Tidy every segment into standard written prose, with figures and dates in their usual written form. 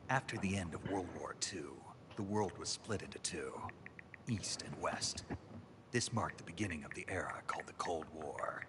After the end of World War II, the world was split into two, East and West. This marked the beginning of the era called the Cold War.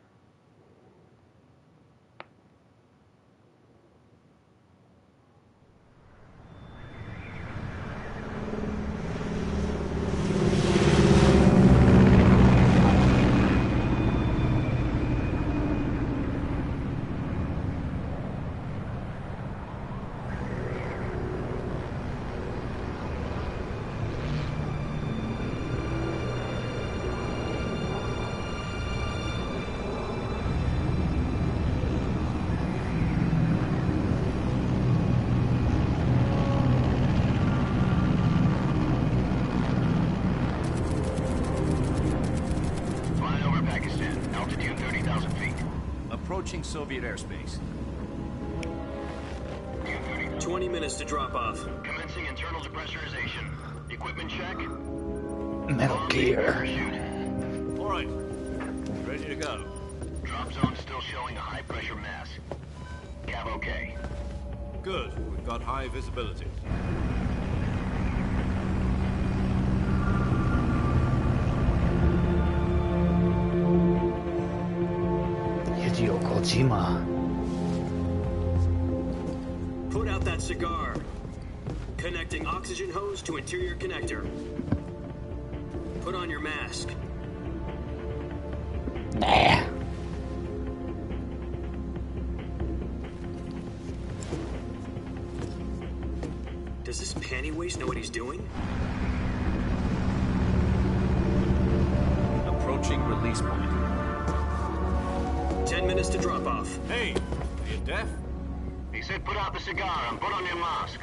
Approaching Soviet airspace. 20 minutes to drop off. Commencing internal depressurization. Equipment check. Metal Gear. All right. Ready to go. Drop zone still showing a high pressure mass. Cav okay. Good. We've got high visibility. Hideo Kojima. Put out that cigar. Connecting oxygen hose to interior connector. Put on your mask. Nah. Does this panty waste know what he's doing? Approaching release point. 10 minutes to drop off. Hey, are you deaf? He said put out the cigar and put on your mask.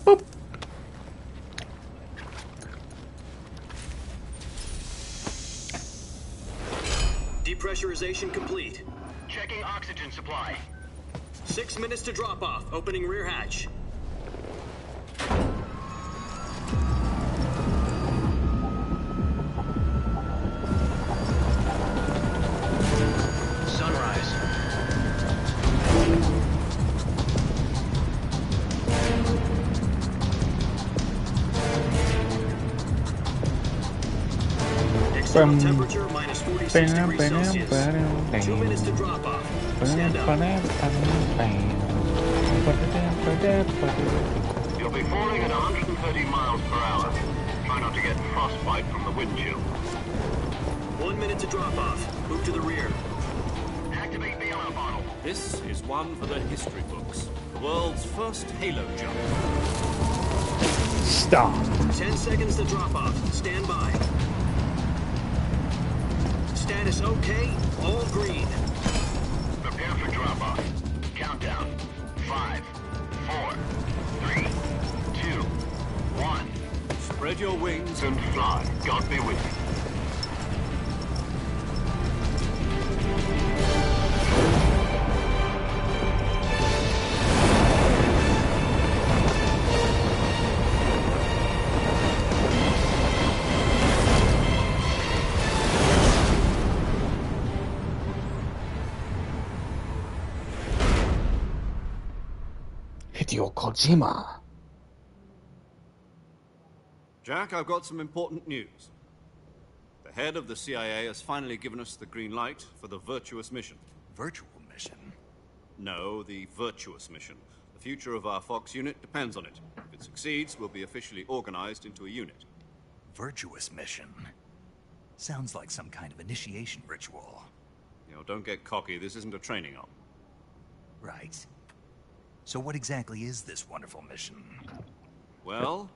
Boop. Depressurization complete. Checking oxygen supply. 6 minutes to drop off. Opening rear hatch. Sunrise. External temperature minus 46 degrees Celsius. 2 minutes to drop off. Stand up. You'll be falling at 130 miles per hour. Try not to get frostbite from the wind chill. 1 minute to drop off. Move to the rear. Activate the ammo bottle. This is one for the history books. The world's first Halo jump. Stop. 10 seconds to drop off. Stand by. Status okay. All green. Prepare for drop off. Countdown. 5, 4, 3, 2, 1. Spread your wings And fly. God be with you. Hideo Kojima. Jack, I've got some important news. The head of the CIA has finally given us the green light for the Virtuous mission. Virtual mission? No, the Virtuous mission. The future of our Fox unit depends on it. If it succeeds, we'll be officially organized into a unit. Virtuous mission? Sounds like some kind of initiation ritual. You know, don't get cocky. This isn't a training op. Right. So what exactly is this wonderful mission? Well,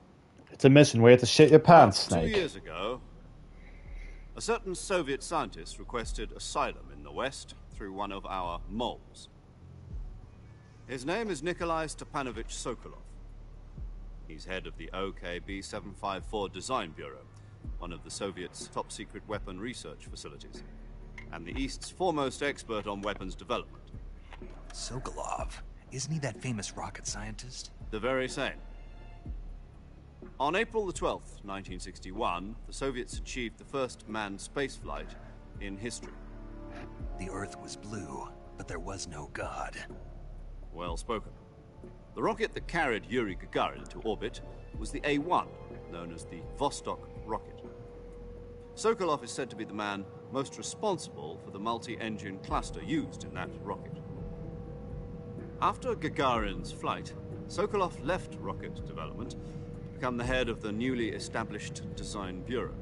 It's a mission where you have to shit your pants, 2 Snake. years ago, a certain Soviet scientist requested asylum in the West through one of our moles. His name is Nikolai Stepanovich Sokolov. He's head of the OKB-754 Design Bureau, one of the Soviets' top-secret weapon research facilities, and the East's foremost expert on weapons development. Sokolov. Isn't he that famous rocket scientist? The very same. On April the 12th, 1961, the Soviets achieved the first manned spaceflight in history. The Earth was blue, but there was no God. Well spoken. The rocket that carried Yuri Gagarin to orbit was the A-1, known as the Vostok rocket. Sokolov is said to be the man most responsible for the multi-engine cluster used in that rocket. After Gagarin's flight, Sokolov left rocket development to become the head of the newly established Design Bureau.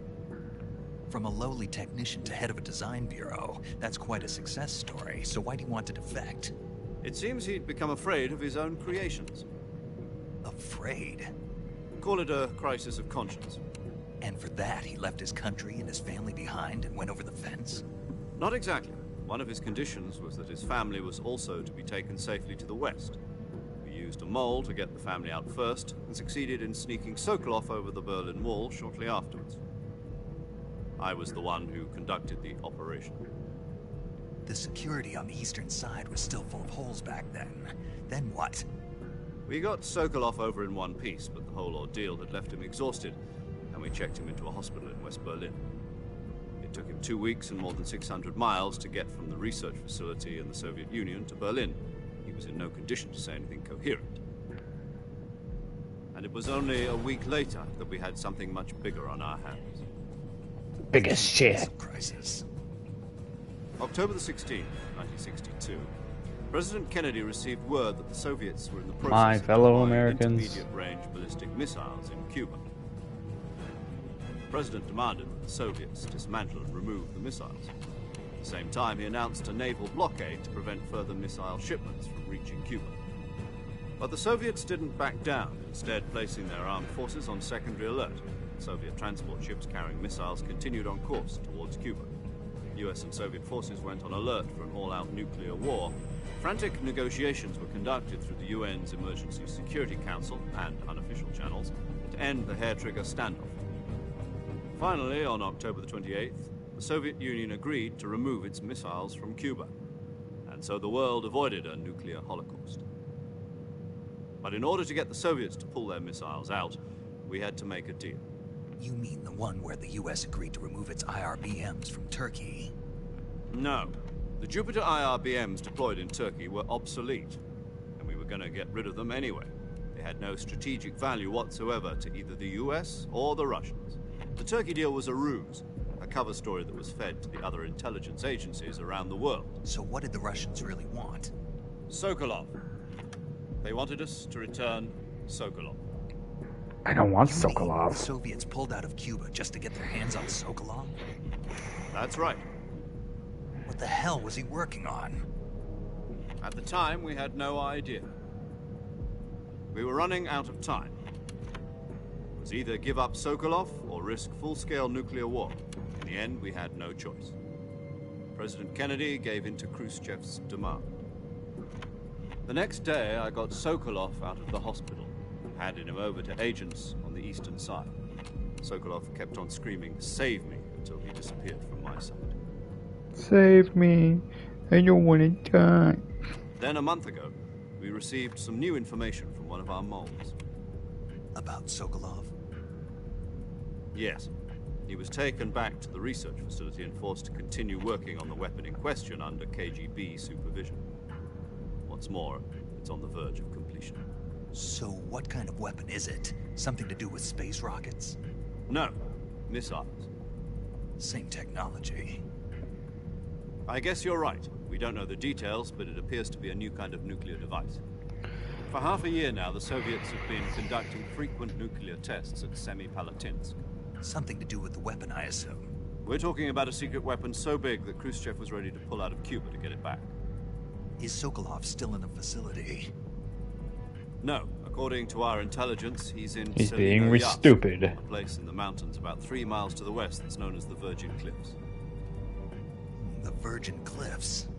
From a lowly technician to head of a design bureau, that's quite a success story, so why do you want to defect? It seems he'd become afraid of his own creations. Afraid? Call it a crisis of conscience. And for that, he left his country and his family behind and went over the fence? Not exactly. One of his conditions was that his family was also to be taken safely to the west. We used a mole to get the family out first, and succeeded in sneaking Sokolov over the Berlin Wall shortly afterwards. I was the one who conducted the operation. The security on the eastern side was still full of holes back then. Then what? We got Sokolov over in one piece, but the whole ordeal had left him exhausted, and we checked him into a hospital in West Berlin. It took him 2 weeks and more than 600 miles to get from the research facility in the Soviet Union to Berlin. He was in no condition to say anything coherent. And it was only a week later that we had something much bigger on our hands. Biggest shit. Crisis. October the 16th, 1962, President Kennedy received word that the Soviets were in the process My of fellow deploying Americans. intermediate-range ballistic missiles in Cuba. The President demanded that the Soviets dismantle and remove the missiles. At the same time, he announced a naval blockade to prevent further missile shipments from reaching Cuba. But the Soviets didn't back down, instead placing their armed forces on secondary alert. Soviet transport ships carrying missiles continued on course towards Cuba. US and Soviet forces went on alert for an all-out nuclear war. Frantic negotiations were conducted through the UN's Emergency Security Council and unofficial channels to end the hair-trigger standoff. Finally, on October the 28th, the Soviet Union agreed to remove its missiles from Cuba, and so the world avoided a nuclear holocaust. But in order to get the Soviets to pull their missiles out, we had to make a deal. You mean the one where the US agreed to remove its IRBMs from Turkey? No. The Jupiter IRBMs deployed in Turkey were obsolete, and we were going to get rid of them anyway. They had no strategic value whatsoever to either the US or the Russians. The Turkey deal was a ruse, a cover story that was fed to the other intelligence agencies around the world. So what did the Russians really want? Sokolov. They wanted us to return Sokolov. I don't want You mean Sokolov. the Soviets pulled out of Cuba just to get their hands on Sokolov? That's right. What the hell was he working on? At the time, we had no idea. We were running out of time. It was either give up Sokolov or risk full-scale nuclear war. In the end, we had no choice. President Kennedy gave in to Khrushchev's demand. The next day, I got Sokolov out of the hospital, handed him over to agents on the eastern side. Sokolov kept on screaming, "Save me," until he disappeared from my side. Save me. I don't want to die. Then, a month ago, we received some new information from one of our moles. About Sokolov? Yes. He was taken back to the research facility and forced to continue working on the weapon in question under KGB supervision. What's more, it's on the verge of completion. So what kind of weapon is it? Something to do with space rockets? No, missiles. Same technology. I guess you're right. We don't know the details, but it appears to be a new kind of nuclear device. For half a year now, the Soviets have been conducting frequent nuclear tests at Semipalatinsk. Something to do with the weapon, I assume. We're talking about a secret weapon so big that Khrushchev was ready to pull out of Cuba to get it back. Is Sokolov still in the facility? No, according to our intelligence, he's in He's being Selinoyarsk, stupid. a place in the mountains about 3 miles to the west that's known as the Virgin Cliffs. The Virgin Cliffs.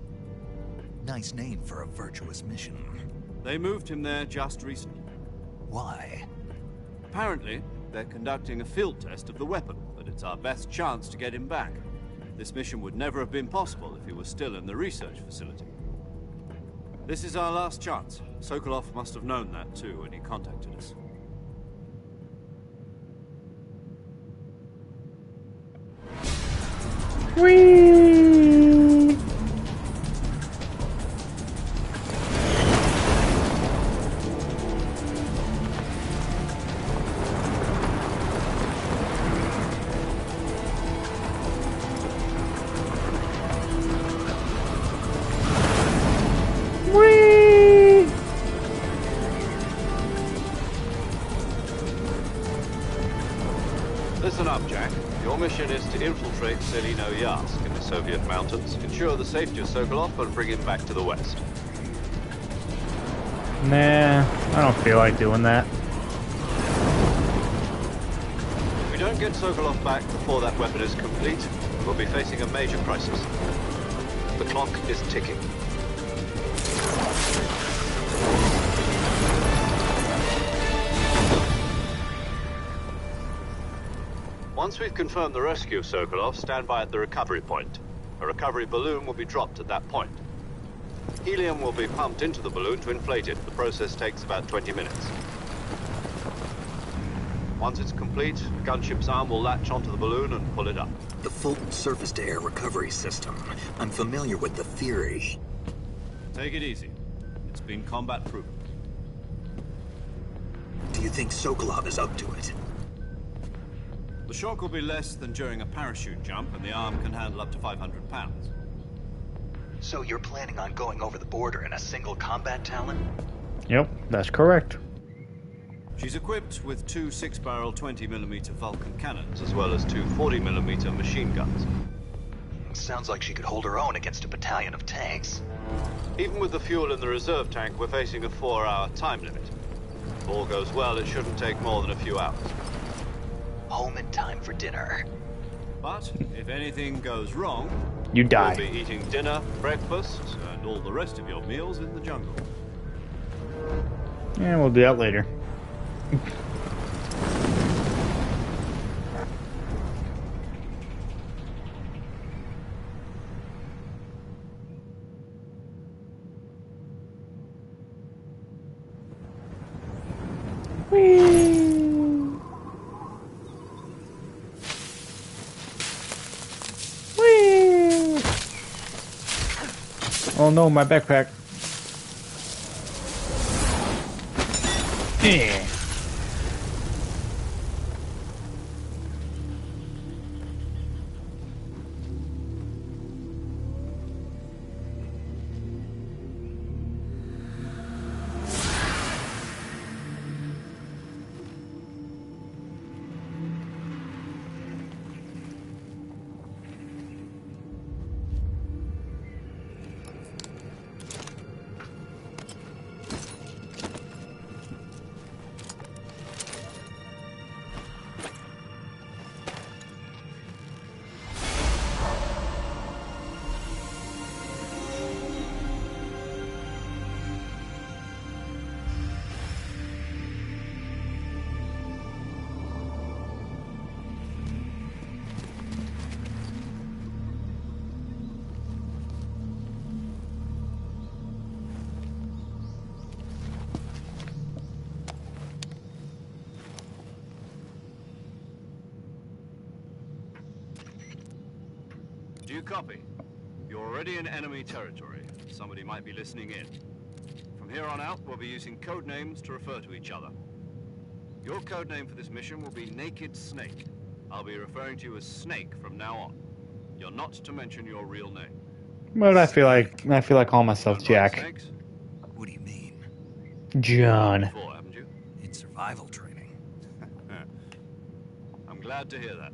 Nice name for a virtuous mission. They moved him there just recently. Why? Apparently, they're conducting a field test of the weapon, but it's our best chance to get him back. This mission would never have been possible if he was still in the research facility. This is our last chance. Sokolov must have known that too when he contacted us. Whee! Whee! Listen up, Jack. Your mission is to infiltrate Selino Yask in the Soviet mountains, ensure the safety of Sokolov, and bring him back to the west. Nah, I don't feel like doing that. If we don't get Sokolov back before that weapon is complete, we'll be facing a major crisis. The clock is ticking. Once we've confirmed the rescue of Sokolov, stand by at the recovery point. A recovery balloon will be dropped at that point. Helium will be pumped into the balloon to inflate it. The process takes about 20 minutes. Once it's complete, the gunship's arm will latch onto the balloon and pull it up. The Fulton surface-to-air recovery system. I'm familiar with the theory. Take it easy. It's been combat-proven. Do you think Sokolov is up to it? The shock will be less than during a parachute jump, and the arm can handle up to 500 pounds. So you're planning on going over the border in a single combat Talon? Yep, that's correct. She's equipped with two 6-barrel 20mm Vulcan cannons, as well as two 40mm machine guns. Sounds like she could hold her own against a battalion of tanks. Even with the fuel in the reserve tank, we're facing a 4-hour time limit. If all goes well, it shouldn't take more than a few hours. Home in time for dinner. But if anything goes wrong, You die. you'll be eating dinner, breakfast, and all the rest of your meals in the jungle. Yeah, we'll do that later. Oh no, my backpack. Yeah. Do you copy? You're already in enemy territory. Somebody might be listening in. From here on out, we'll be using code names to refer to each other. Your code name for this mission will be Naked Snake. I'll be referring to you as Snake from now on. You're not to mention your real name. But I feel like calling myself Don't like Jack. snakes? What do you mean? John. Before, haven't you? In survival training. I'm glad to hear that.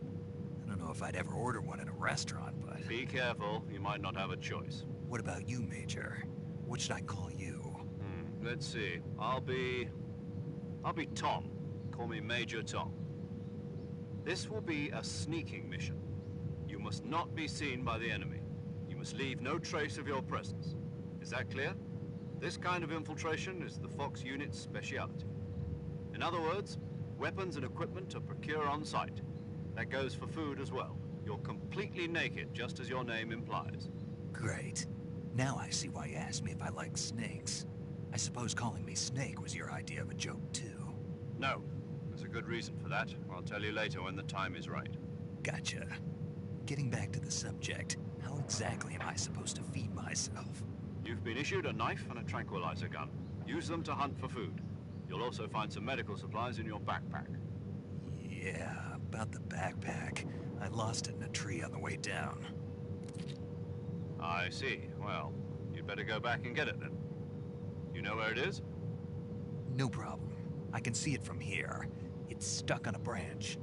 I don't know if I'd ever order one at a restaurant, but... Be careful, you might not have a choice. What about you, Major? What should I call you? Let's see. I'll be Tom. Call me Major Tom. This will be a sneaking mission. You must not be seen by the enemy. You must leave no trace of your presence. Is that clear? This kind of infiltration is the Fox unit's specialty. In other words, weapons and equipment are procured on site. That goes for food as well. You're completely naked, just as your name implies. Great. Now I see why you asked me if I like snakes. I suppose calling me Snake was your idea of a joke, too. No. There's a good reason for that. I'll tell you later when the time is right. Gotcha. Getting back to the subject, how exactly am I supposed to feed myself? You've been issued a knife and a tranquilizer gun. Use them to hunt for food. You'll also find some medical supplies in your backpack. Yeah, about the backpack. I lost it in a tree on the way down. I see. Well, you'd better go back and get it then. You know where it is? No problem. I can see it from here. It's stuck on a branch.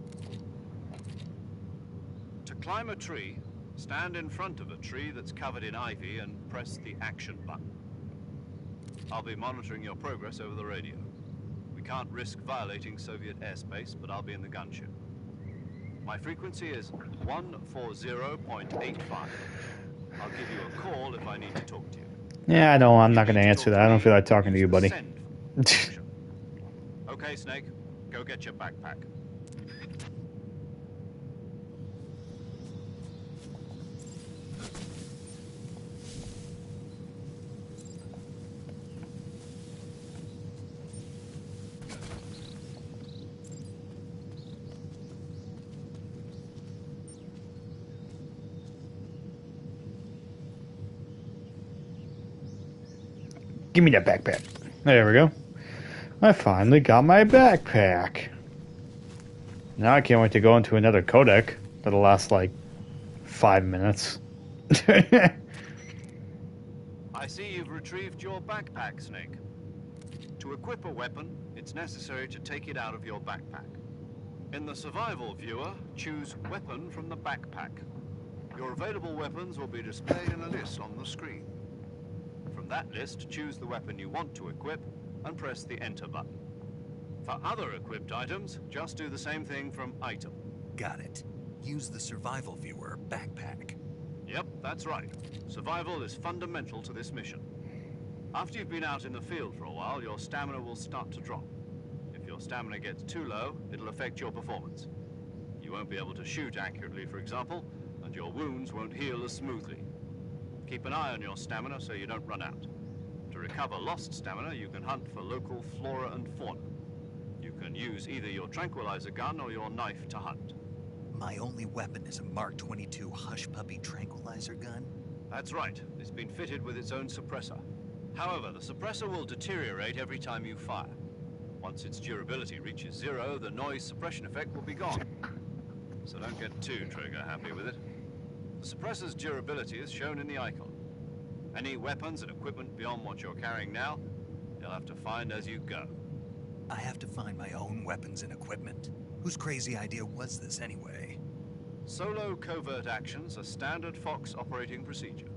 To climb a tree, stand in front of a tree that's covered in ivy and press the action button. I'll be monitoring your progress over the radio. We can't risk violating Soviet airspace, but I'll be in the gunship. My frequency is 140.85. I'll give you a call if I need to talk to you. Yeah, I know. I'm not going to answer that. I don't feel like talking to you, buddy. Okay, Snake. Go get your backpack. Give me that backpack. There we go. I finally got my backpack. Now I can't wait to go into another codec that'll last like 5 minutes. I see you've retrieved your backpack, Snake. To equip a weapon, it's necessary to take it out of your backpack. In the survival viewer, choose Weapon from the backpack. Your available weapons will be displayed in a list on the screen. From that list, choose the weapon you want to equip and press the Enter button. For other equipped items, just do the same thing from Item. Got it. Use the survival viewer backpack. Yep, that's right. Survival is fundamental to this mission. After you've been out in the field for a while, your stamina will start to drop. If your stamina gets too low, it'll affect your performance. You won't be able to shoot accurately, for example, and your wounds won't heal as smoothly. Keep an eye on your stamina so you don't run out. To recover lost stamina, you can hunt for local flora and fauna. You can use either your tranquilizer gun or your knife to hunt. My only weapon is a Mark 22 Hush Puppy tranquilizer gun? That's right. It's been fitted with its own suppressor. However, the suppressor will deteriorate every time you fire. Once its durability reaches 0, the noise suppression effect will be gone. So don't get too trigger happy with it. The suppressor's durability is shown in the icon. Any weapons and equipment beyond what you're carrying now, you'll have to find as you go. I have to find my own weapons and equipment. Whose crazy idea was this anyway? Solo covert actions are standard Fox operating procedure.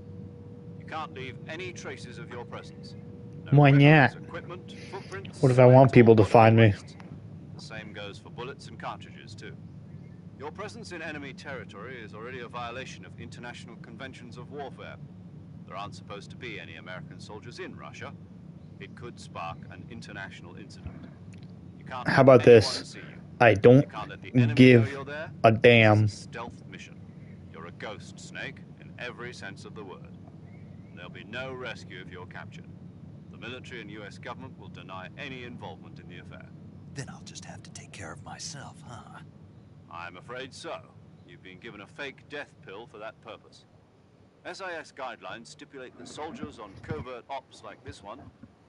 You can't leave any traces of your presence. No Why weapons, not? equipment, footprints, What if I want sweat, people to or find me? waste. The same goes for bullets and cartridges too. Your presence in enemy territory is already a violation of international conventions of warfare. There aren't supposed to be any American soldiers in Russia. It could spark an international incident. You can't How let about this? anyone see you. I don't You can't let the enemy know give you're there. a damn. This is a stealth mission. You're a ghost, Snake, in every sense of the word. There'll be no rescue if you're captured. The military and US government will deny any involvement in the affair. Then I'll just have to take care of myself, huh? I'm afraid so. You've been given a fake death pill for that purpose. SIS guidelines stipulate that soldiers on covert ops like this one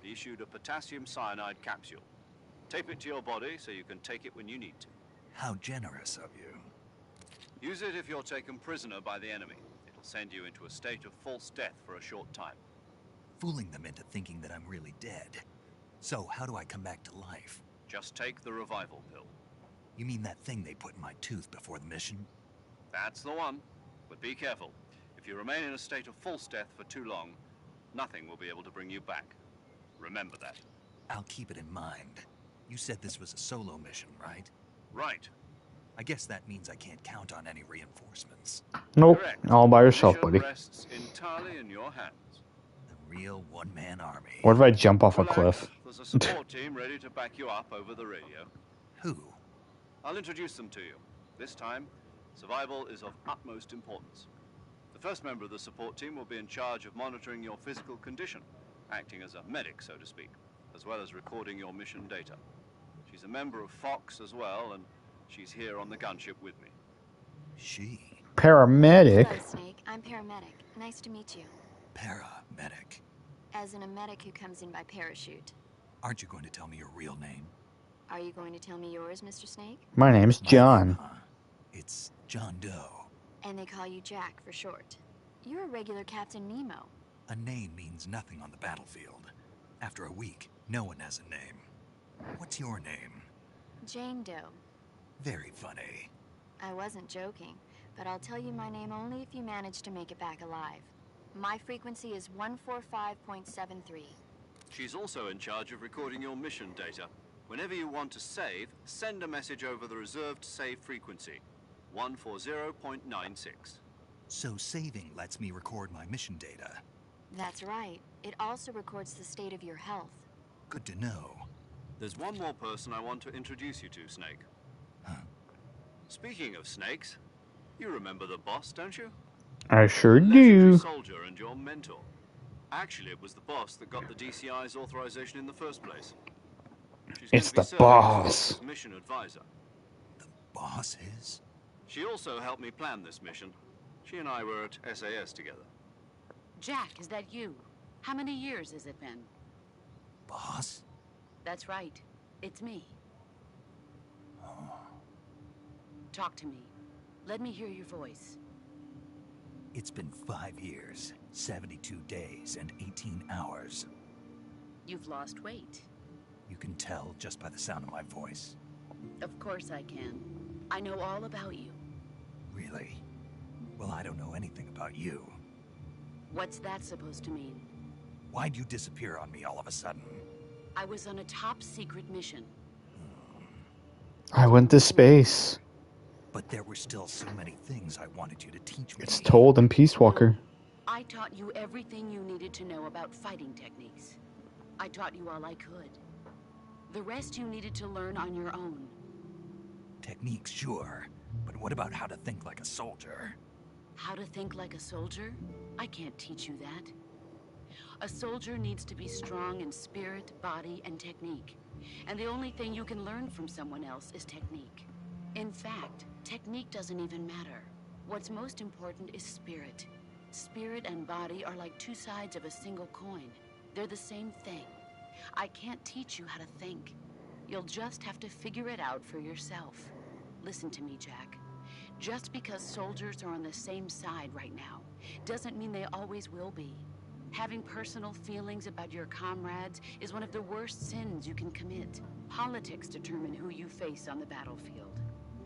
be issued a potassium cyanide capsule. Tape it to your body so you can take it when you need to. How generous of you. Use it if you're taken prisoner by the enemy. It'll send you into a state of false death for a short time. Fooling them into thinking that I'm really dead. So, how do I come back to life? Just take the revival pill. You mean that thing they put in my tooth before the mission? That's the one. But be careful. If you remain in a state of false death for too long, nothing will be able to bring you back. Remember that. I'll keep it in mind. You said this was a solo mission, right? Right. I guess that means I can't count on any reinforcements. Nope. Correct. All by The yourself, mission buddy. rests entirely in your hands. The real one-man army. What if I jump off a Relax. cliff? There's a support team ready to back you up over the radio. Who? I'll introduce them to you. This time, survival is of utmost importance. The first member of the support team will be in charge of monitoring your physical condition, acting as a medic, so to speak, as well as recording your mission data. She's a member of Fox as well, and she's here on the gunship with me. She. Paramedic? Hello, Snake. I'm paramedic. Nice to meet you. Paramedic. As in a medic who comes in by parachute. Aren't you going to tell me your real name? Are you going to tell me yours, Mr. Snake? My name's My John. name, huh? It's John Doe. And they call you Jack for short. You're a regular Captain Nemo. A name means nothing on the battlefield. After a week, no one has a name. What's your name? Jane Doe. Very funny. I wasn't joking, but I'll tell you my name only if you manage to make it back alive. My frequency is 145.73. She's also in charge of recording your mission data. Whenever you want to save, send a message over the reserved save frequency, 140.96. So saving lets me record my mission data. That's right. It also records the state of your health. Good to know. There's one more person I want to introduce you to, Snake. Huh? Speaking of snakes, you remember the boss, don't you? I sure Legendary do. soldier and your mentor. Actually, it was the boss that got the DCI's authorization in the first place. She's going It's to be the serving boss. as mission advisor. The boss is? She also helped me plan this mission. She and I were at SAS together. Jack, is that you? How many years has it been? Boss? That's right. It's me. Talk to me. Let me hear your voice. It's been 5 years, 72 days, and 18 hours. You've lost weight. You can tell just by the sound of my voice. Of course I can. I know all about you. Really? Well, I don't know anything about you. What's that supposed to mean? Why'd you disappear on me all of a sudden? I was on a top secret mission. I went to space. But there were still so many things I wanted you to teach me. It's told in Peace Walker. I taught you everything you needed to know about fighting techniques. I taught you all I could. The rest you needed to learn on your own. Techniques, sure. But what about how to think like a soldier? How to think like a soldier? I can't teach you that. A soldier needs to be strong in spirit, body, and technique. And the only thing you can learn from someone else is technique. In fact, technique doesn't even matter. What's most important is spirit. Spirit and body are like two sides of a single coin. They're the same thing. I can't teach you how to think. You'll just have to figure it out for yourself. Listen to me, Jack. Just because soldiers are on the same side right now doesn't mean they always will be. Having personal feelings about your comrades is one of the worst sins you can commit. Politics determine who you face on the battlefield.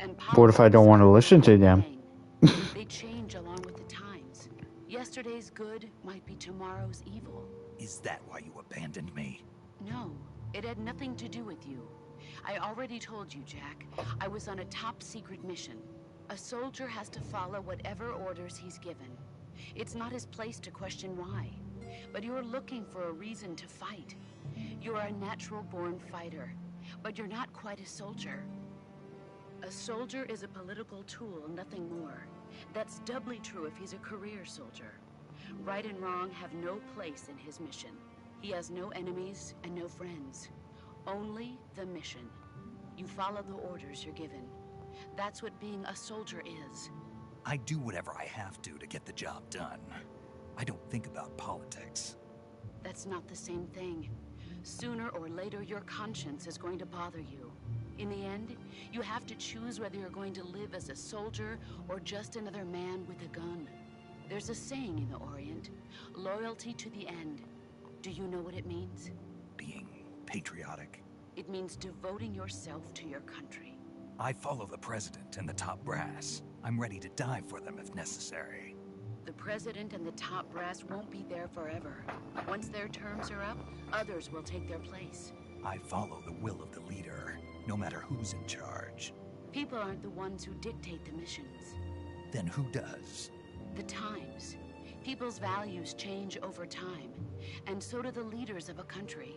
And What if I don't want to listen to them? They change along with the times. Yesterday's good might be tomorrow's evil. Is that why you abandoned me? No, it had nothing to do with you. I already told you, Jack. I was on a top secret mission. A soldier has to follow whatever orders he's given. It's not his place to question why. But you're looking for a reason to fight. You're a natural-born fighter, but you're not quite a soldier. A soldier is a political tool, nothing more. That's doubly true if he's a career soldier. Right and wrong have no place in his mission. He has no enemies and no friends. Only the mission. You follow the orders you're given. That's what being a soldier is. I do whatever I have to get the job done. I don't think about politics. That's not the same thing. Sooner or later, your conscience is going to bother you. In the end, you have to choose whether you're going to live as a soldier or just another man with a gun. There's a saying in the Orient, loyalty to the end. Do you know what it means? Being patriotic. It means devoting yourself to your country. I follow the president and the top brass. I'm ready to die for them if necessary. The president and the top brass won't be there forever. Once their terms are up, others will take their place. I follow the will of the leader, no matter who's in charge. People aren't the ones who dictate the missions. Then who does? The times. People's values change over time, and so do the leaders of a country.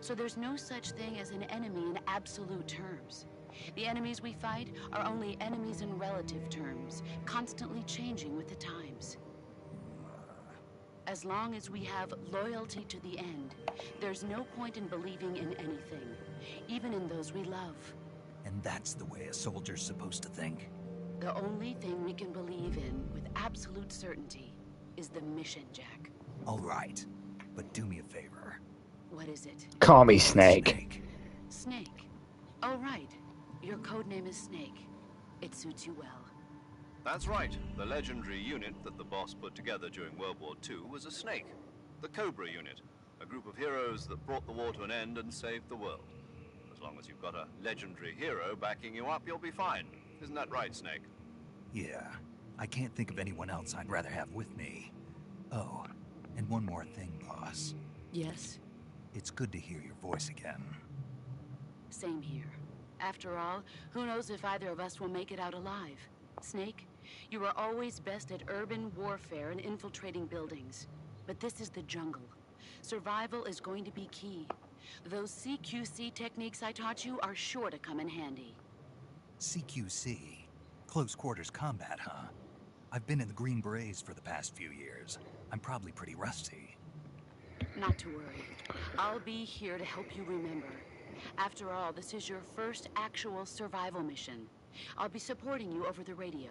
So there's no such thing as an enemy in absolute terms. The enemies we fight are only enemies in relative terms, constantly changing with the times. As long as we have loyalty to the end, there's no point in believing in anything, even in those we love. And that's the way a soldier's supposed to think? The only thing we can believe in with absolute certainty is the mission, Jack. All right, but do me a favor. What is it? Call me Snake. Snake. Oh, right. Your code name is Snake. It suits you well. That's right. The legendary unit that the boss put together during World War II was a Snake. The Cobra unit. A group of heroes that brought the war to an end and saved the world. As long as you've got a legendary hero backing you up, you'll be fine. Isn't that right, Snake? Yeah, I can't think of anyone else I'd rather have with me. Oh, and one more thing, boss. Yes? It's good to hear your voice again. Same here. After all, who knows if either of us will make it out alive? Snake, you were always best at urban warfare and infiltrating buildings. But this is the jungle. Survival is going to be key. Those CQC techniques I taught you are sure to come in handy. CQC? Close quarters combat, huh? I've been in the Green Berets for the past few years. I'm probably pretty rusty. Not to worry. I'll be here to help you remember. After all, this is your first actual survival mission. I'll be supporting you over the radio.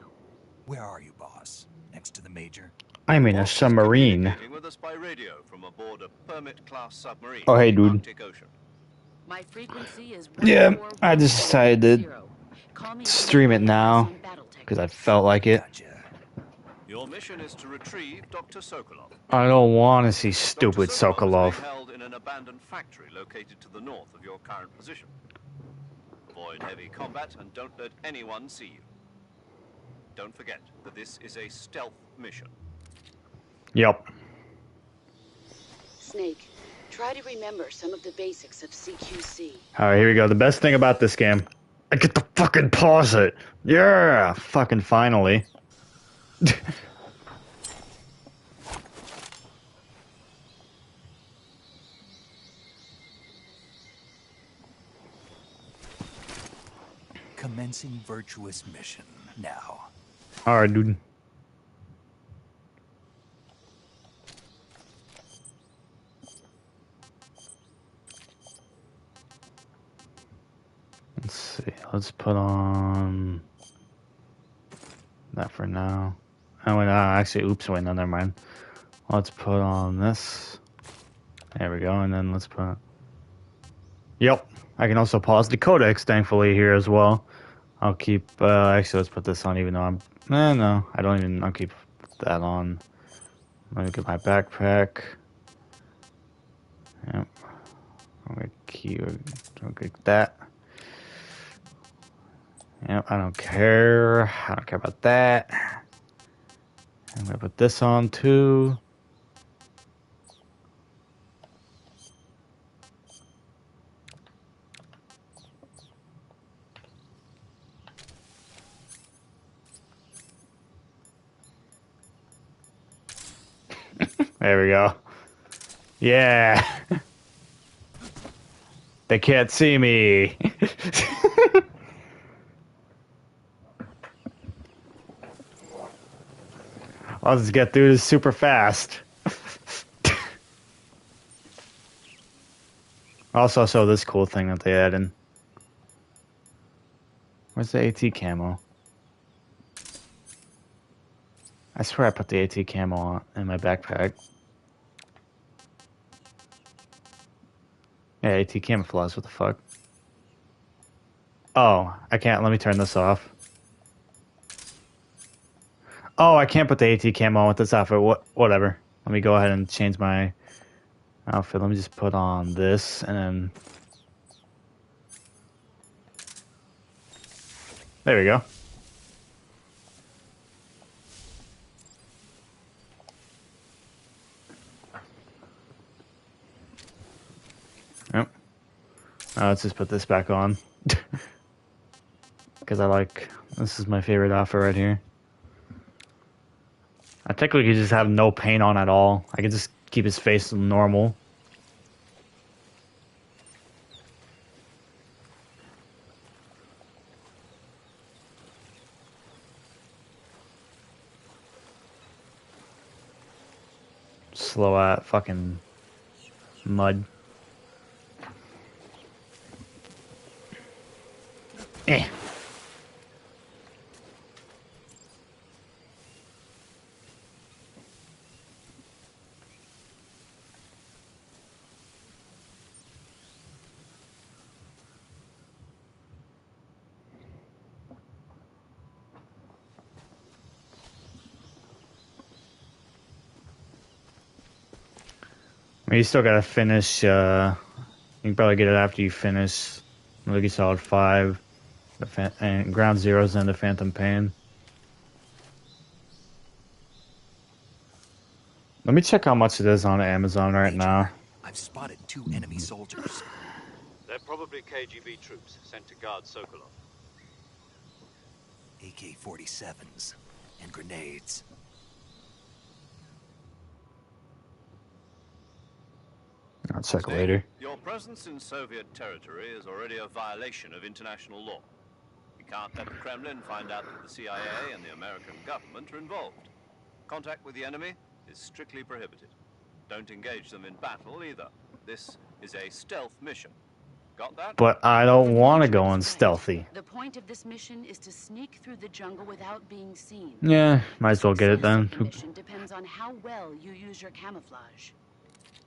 Where are you, boss? Next to the Major? I'm in a submarine. Communicating with us by radio from aboard a Permit-class submarine Oh, hey, in the dude. Arctic Ocean. My frequency is Yeah, I 14140. decided to Call me stream it now on Battletech. because I felt like it. Gotcha. Your mission is to retrieve Dr. Sokolov. I don't want to see stupid Dr. Sokolov is Sokolov. being held in an abandoned factory located to the north of your current position. Avoid heavy combat and don't let anyone see you. Don't forget that this is a stealth mission. Yep. Snake, try to remember some of the basics of CQC. Alright, here we go. The best thing about this game. I get to fucking pause it. Yeah! Fucking finally. Commencing virtuous mission now. Alright, dude. Let's see. Let's put on that for now. Oh, wait, actually, oops, wait, no, never mind. Let's put on this. There we go, and then let's put. Yep, I can also pause the codex, thankfully, here as well. I'll keep. Actually, let's put this on, even though I'm. No, I don't even. I'll keep that on. Let me get my backpack. Yep. I'm gonna keep. Don't get that. Yep, I don't care. I don't care about that. I'm gonna put this on too. There we go. Yeah. They can't see me. I'll just get through this super fast. Also, saw this cool thing that they added. Where's the AT camo? I swear I put the AT camo on in my backpack. Yeah, AT camouflage, what the fuck? Oh, I can't, let me turn this off. Oh, I can't put the AT camo on with this outfit. Whatever. Let me go ahead and change my outfit. Let me just put on this and then. There we go. Yep. Let's just put this back on. Because this is my favorite outfit right here. I technically could just have no paint on at all. I could just keep his face normal. Slow at fucking mud. I mean, you still gotta finish, you can probably get it after you finish Metal Gear Solid 5, and Ground Zeroes and the Phantom Pain. Let me check how much it is on Amazon right now. I've spotted 2 enemy soldiers. They're probably KGB troops sent to guard Sokolov. AK-47s and grenades. I'll check later. Your presence in Soviet territory is already a violation of international law. You can't let the Kremlin find out that the CIA and the American government are involved. Contact with the enemy is strictly prohibited. Don't engage them in battle either. This is a stealth mission. Got that? But I don't want to go in stealthy. The point of this mission is to sneak through the jungle without being seen. Yeah, might as well get it then. The mission depends on how well you use your camouflage.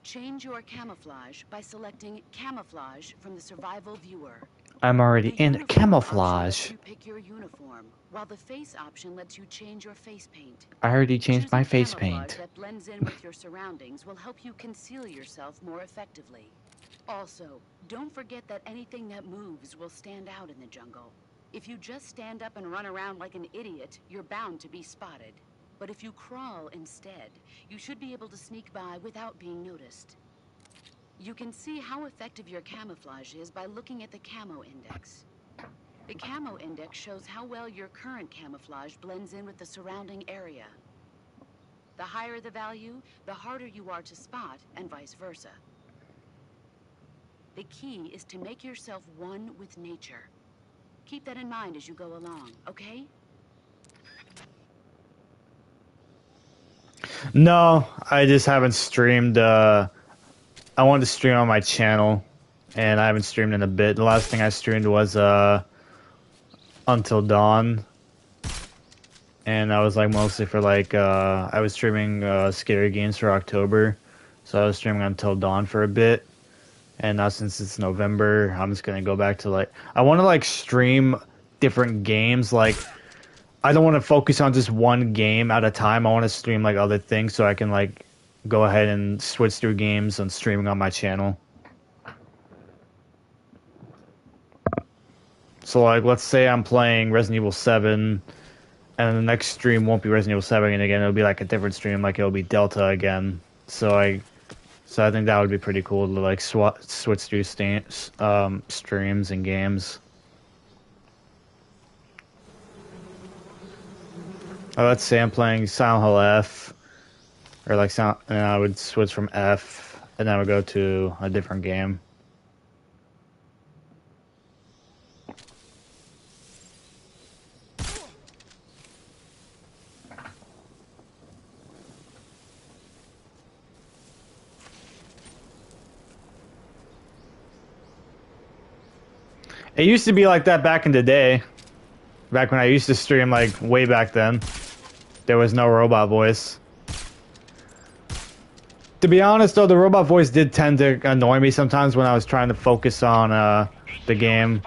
Change your camouflage by selecting camouflage from the survival viewer. I'm already The in uniform camouflage. option lets you pick your uniform, while the face option lets you change your face paint. I already changed my Choosing face camouflage paint. that blends in with your surroundings will help you conceal yourself more effectively. Also, don't forget that anything that moves will stand out in the jungle. If you just stand up and run around like an idiot, you're bound to be spotted. But if you crawl instead, you should be able to sneak by without being noticed. You can see how effective your camouflage is by looking at the camo index. The camo index shows how well your current camouflage blends in with the surrounding area. The higher the value, the harder you are to spot, and vice versa. The key is to make yourself one with nature. Keep that in mind as you go along, okay? No, I just haven't streamed. I wanted to stream on my channel, and I haven't streamed in a bit. The last thing I streamed was Until Dawn, and that was like mostly for like I was streaming scary games for October, so I was streaming Until Dawn for a bit. And now since it's November, I'm just gonna go back to like I want to like stream different games. Like I don't want to focus on just one game at a time. I want to stream like other things so I can like go ahead and switch through games and streaming on my channel. So like let's say I'm playing Resident Evil 7 and the next stream won't be Resident Evil 7 and again it'll be like a different stream, like it'll be Delta again. So I think that would be pretty cool to like switch through streams and games. Let's say I'm playing Silent Hill F, or like and I would switch from F, and then I would go to a different game. It used to be like that back in the day. Back when I used to stream, like, way back then. There was no robot voice. To be honest, though, the robot voice did tend to annoy me sometimes when I was trying to focus on the game.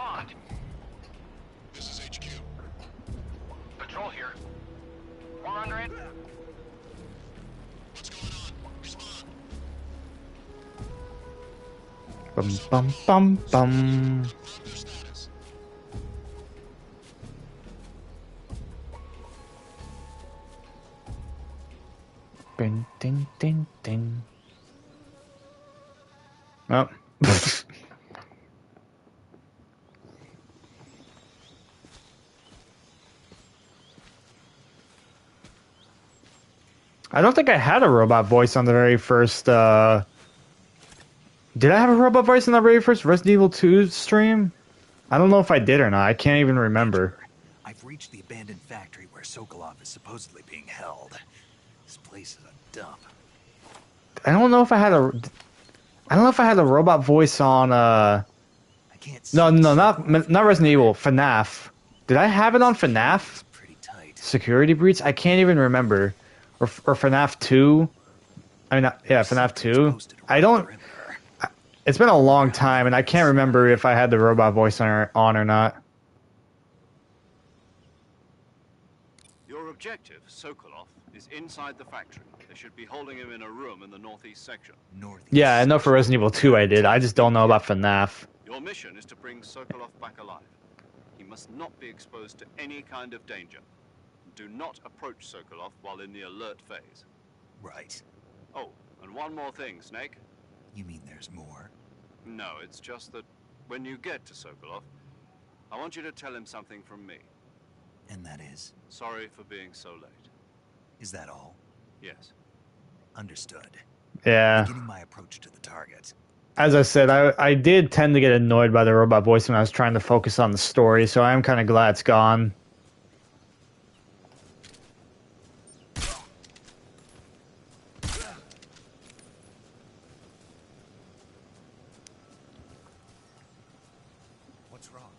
This is HQ. Patrol here. We're under it. What's going on? Respond. Bum, bum, bum, bum. Their status. Ding, ding, ding, ding. Oh. I don't think I had a robot voice on the very first, Did I have a robot voice on the very first Resident Evil 2 stream? I don't know if I did or not. I can't even remember. I've reached the abandoned factory where Sokolov is supposedly being held. This place is a dump. I don't know if I had a robot voice on, I can't see No, not Resident Evil, FNAF. Did I have it on FNAF? It's pretty tight. Security Breach? I can't even remember. Or FNAF 2? I mean, yeah, FNAF 2. I don't... It's been a long time, and I can't remember if I had the robot voice on or not. Your objective, Sokolov, is inside the factory. They should be holding him in a room in the northeast section. Northeast. Yeah, I know for Resident Evil 2 I did. I just don't know about FNAF. Your mission is to bring Sokolov back alive. He must not be exposed to any kind of danger. Do not approach Sokolov while in the alert phase. Right. Oh, and one more thing, Snake. You mean there's more? No, it's just that when you get to Sokolov, I want you to tell him something from me. And that is? Sorry for being so late. Is that all? Yes. Understood. Yeah. Beginning my approach to the target. As I said, I did tend to get annoyed by the robot voice when I was trying to focus on the story, so I am kind of glad it's gone. What's wrong?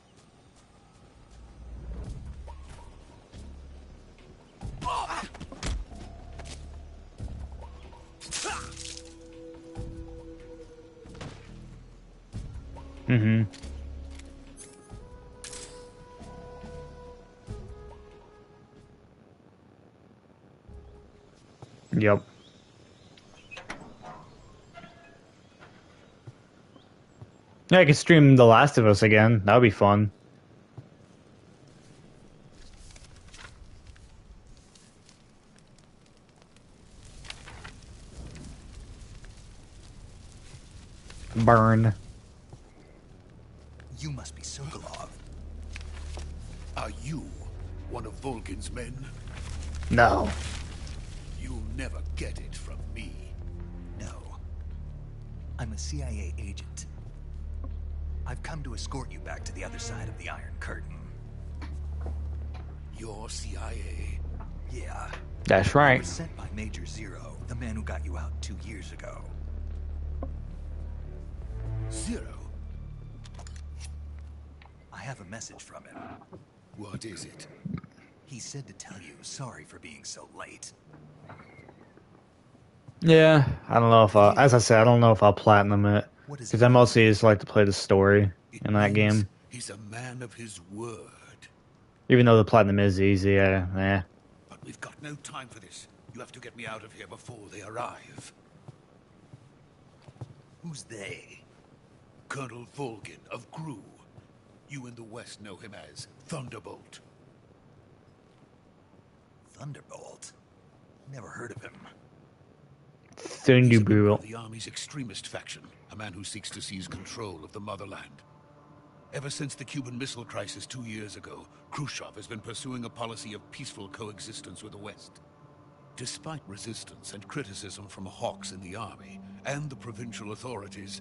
Mm-hmm. Yep. Yeah, I could stream The Last of Us again. That would be fun. Burn. You must be Sokolov. Are you one of Volgin's men? No. You'll never get it from me. No. I'm a CIA agent. I've come to escort you back to the other side of the Iron Curtain. You're CIA? Yeah. That's I right. was sent by Major Zero, the man who got you out 2 years ago. Zero? I have a message from him. What is it? He said to tell you sorry for being so late. Yeah, I don't know if I'll, as I said, I don't know if I'll platinum it. What is Because it? I mostly just like to play the story It in that means game. He's a man of his word. Even though the platinum is easy, eh. But we've got no time for this. You have to get me out of here before they arrive. Who's they? Colonel Volgin of Gru. You in the West know him as Thunderbolt. Thunderbolt? Never heard of him. He's a member Thunderbolt. of the Army's extremist faction, a man who seeks to seize control of the motherland. Ever since the Cuban Missile Crisis 2 years ago, Khrushchev has been pursuing a policy of peaceful coexistence with the West. Despite resistance and criticism from hawks in the army and the provincial authorities,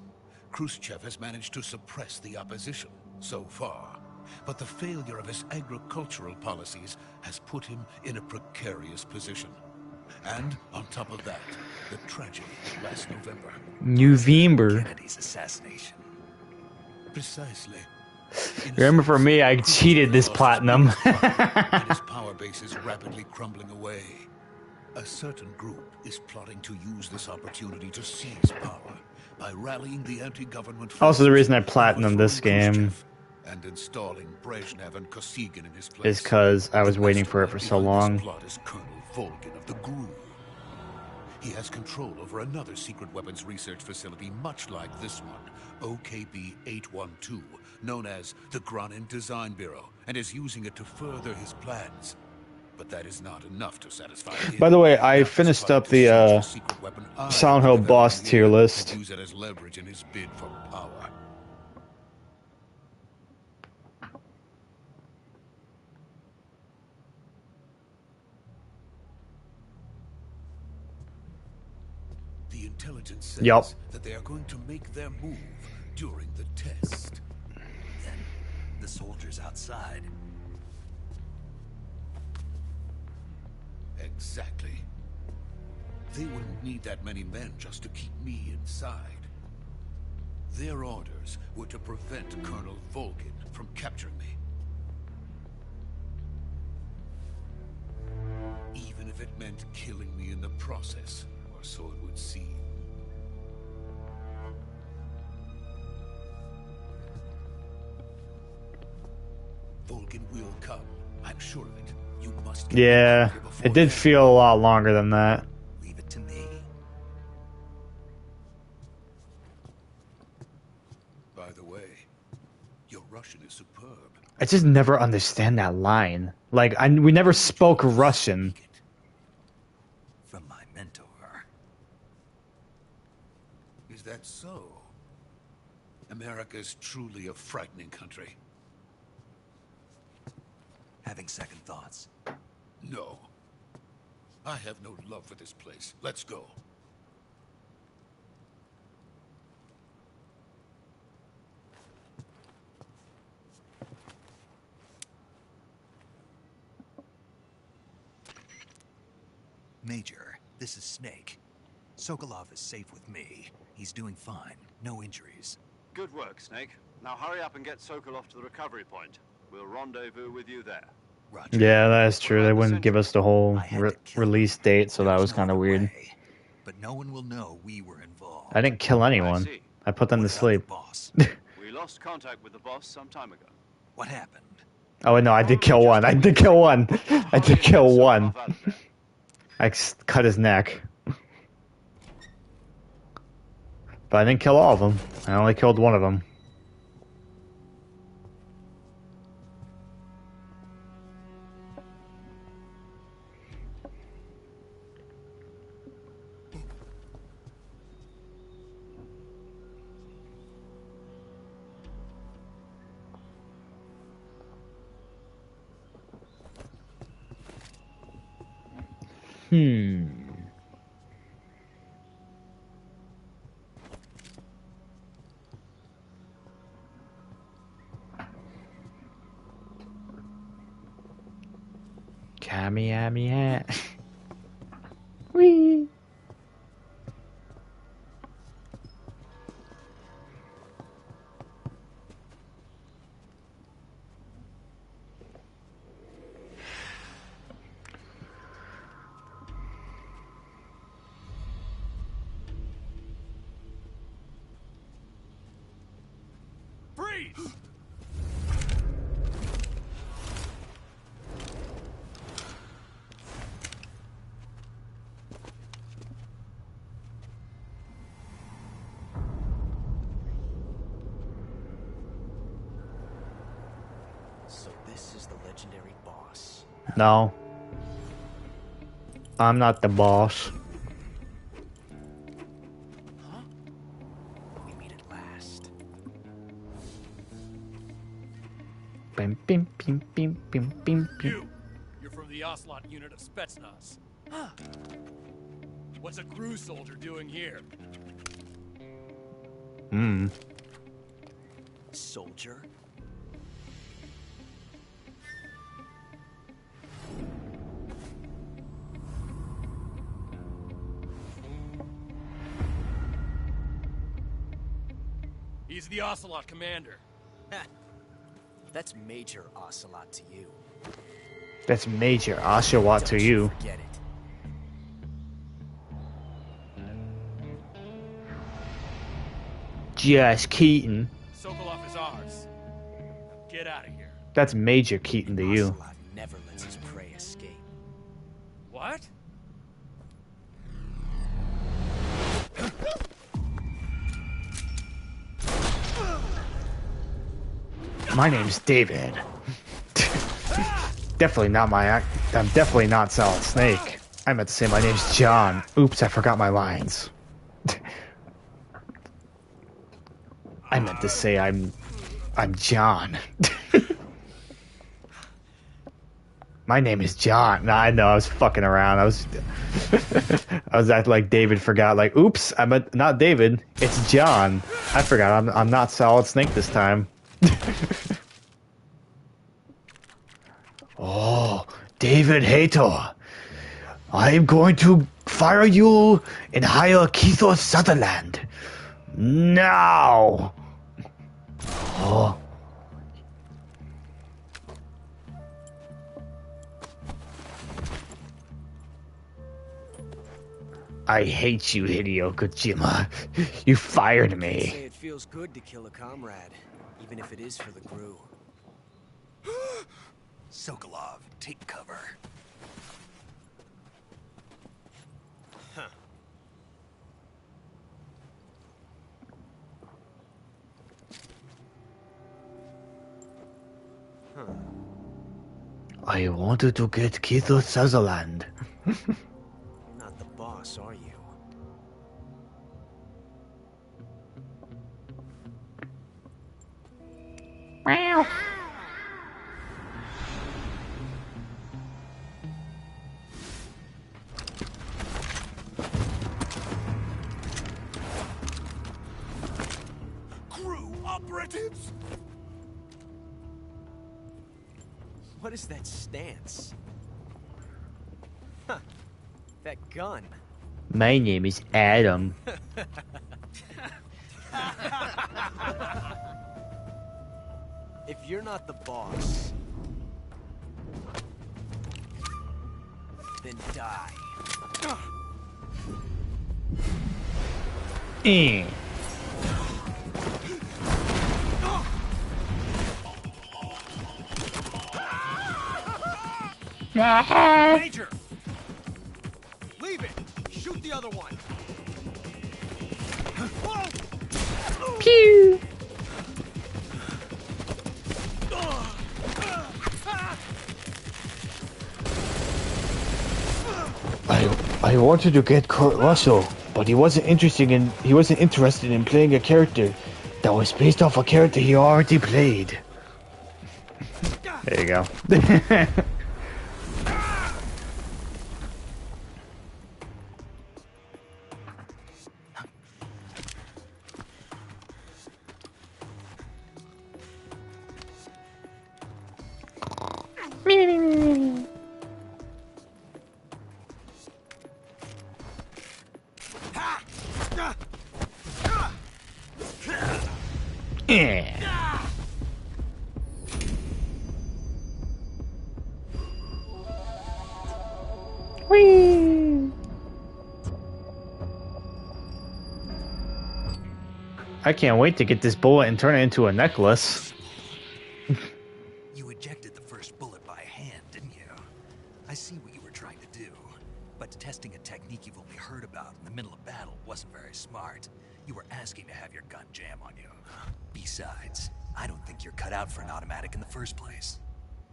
Khrushchev has managed to suppress the opposition so far. But the failure of his agricultural policies has put him in a precarious position. And on top of that, the tragedy last November. November. Kennedy's assassination. Precisely. Remember, for me, I cheated this platinum. And his power base is rapidly crumbling away. A certain group is plotting to use this opportunity to seize power by rallying the anti-government forces. Also, the reason I platinumed this overthrowing game Khrushchev and installing Brezhnev and Kosygin in his place. is because I was waiting for it for so Behind long. this plot is Colonel Volgin of the GRU. He has control over another secret weapons research facility much like this one, OKB-812, known as the Granin Design Bureau, and is using it to further his plans. But that is not enough to satisfy him. By the way, I Now he's finished plotting up to the seize the secret weapon I Silent Hill developed boss in the tier end list. and use it as leverage in his bid for power. The intelligence says Yup. that they are going to make their move during the test. Then the soldiers outside. Exactly. They wouldn't need that many men just to keep me inside. Their orders were to prevent Colonel Volgin from capturing me. Even if it meant killing me in the process, or so it would seem. Volgin will come. I'm sure of it. You must get me Yeah, out here before it did then. feel a lot longer than that. Leave it to me. I just never understand that line. Like, we never spoke Russian. From my mentor. Is that so? America's truly a frightening country. Having second thoughts. No. I have no love for this place. Let's go. Major, this is Snake. Sokolov is safe with me. He's doing fine. No injuries. Good work, Snake. Now hurry up and get Sokolov to the recovery point. We'll rendezvous with you there. Roger. Yeah, that's true. They wouldn't give us the whole release date, so that was kind of weird. But no one will know we were involved. I didn't kill anyone. I put them to sleep. We lost contact with the boss some time ago. What happened? Oh, no, I did kill one. I did kill one. I did kill one. I cut his neck. But I didn't kill all of them. I only killed one of them. Kamiya. Wee. Freeze! So this is the legendary boss. No. I'm not the boss. Huh? We meet at last. Bim, bim, bim, bim, bim, bim, bim. You're from the Ocelot unit of Spetsnaz. Huh. What's a crew soldier doing here? Soldier? He's the Ocelot commander. That's Major Ocelot to you. That's Major Ocelot to you. Forget it. Just Keaton. Sokolov is ours. Get out of here. That's Major Keaton to you. Ocelot never lets his prey escape. What? My name's David. Definitely not I'm definitely not Solid Snake. I meant to say my name's John. Oops, I forgot my lines. I meant to say I'm John. My name is John. Nah, I know, I was fucking around. I was acting like David forgot. Like, oops, I meant not David. It's John. I forgot. I'm not Solid Snake this time. Oh, David Hator. I am going to fire you and hire Keithor Sutherland. Now. Oh. I hate you, Hideo Kojima. You fired me. Say it feels good to kill a comrade, even if it is for the crew. Sokolov, take cover. Huh. I wanted to get Keith Sutherland. You're not the boss, are you? Meow. Crew operatives! What is that stance? Huh. That gun. My name is Adam. If you're not the boss, then die. Major! Leave it! Shoot the other one! Pew! I wanted to get Kurt Russell, but he wasn't interested in playing a character that was based off a character he already played. There you go. Whee! I can't wait to get this bullet and turn it into a necklace. You ejected the first bullet by hand, didn't you? I see what you were trying to do. But testing a technique you've only heard about in the middle of battle wasn't very smart. You were asking to have your gun jam on you. Besides, I don't think you're cut out for an automatic in the first place.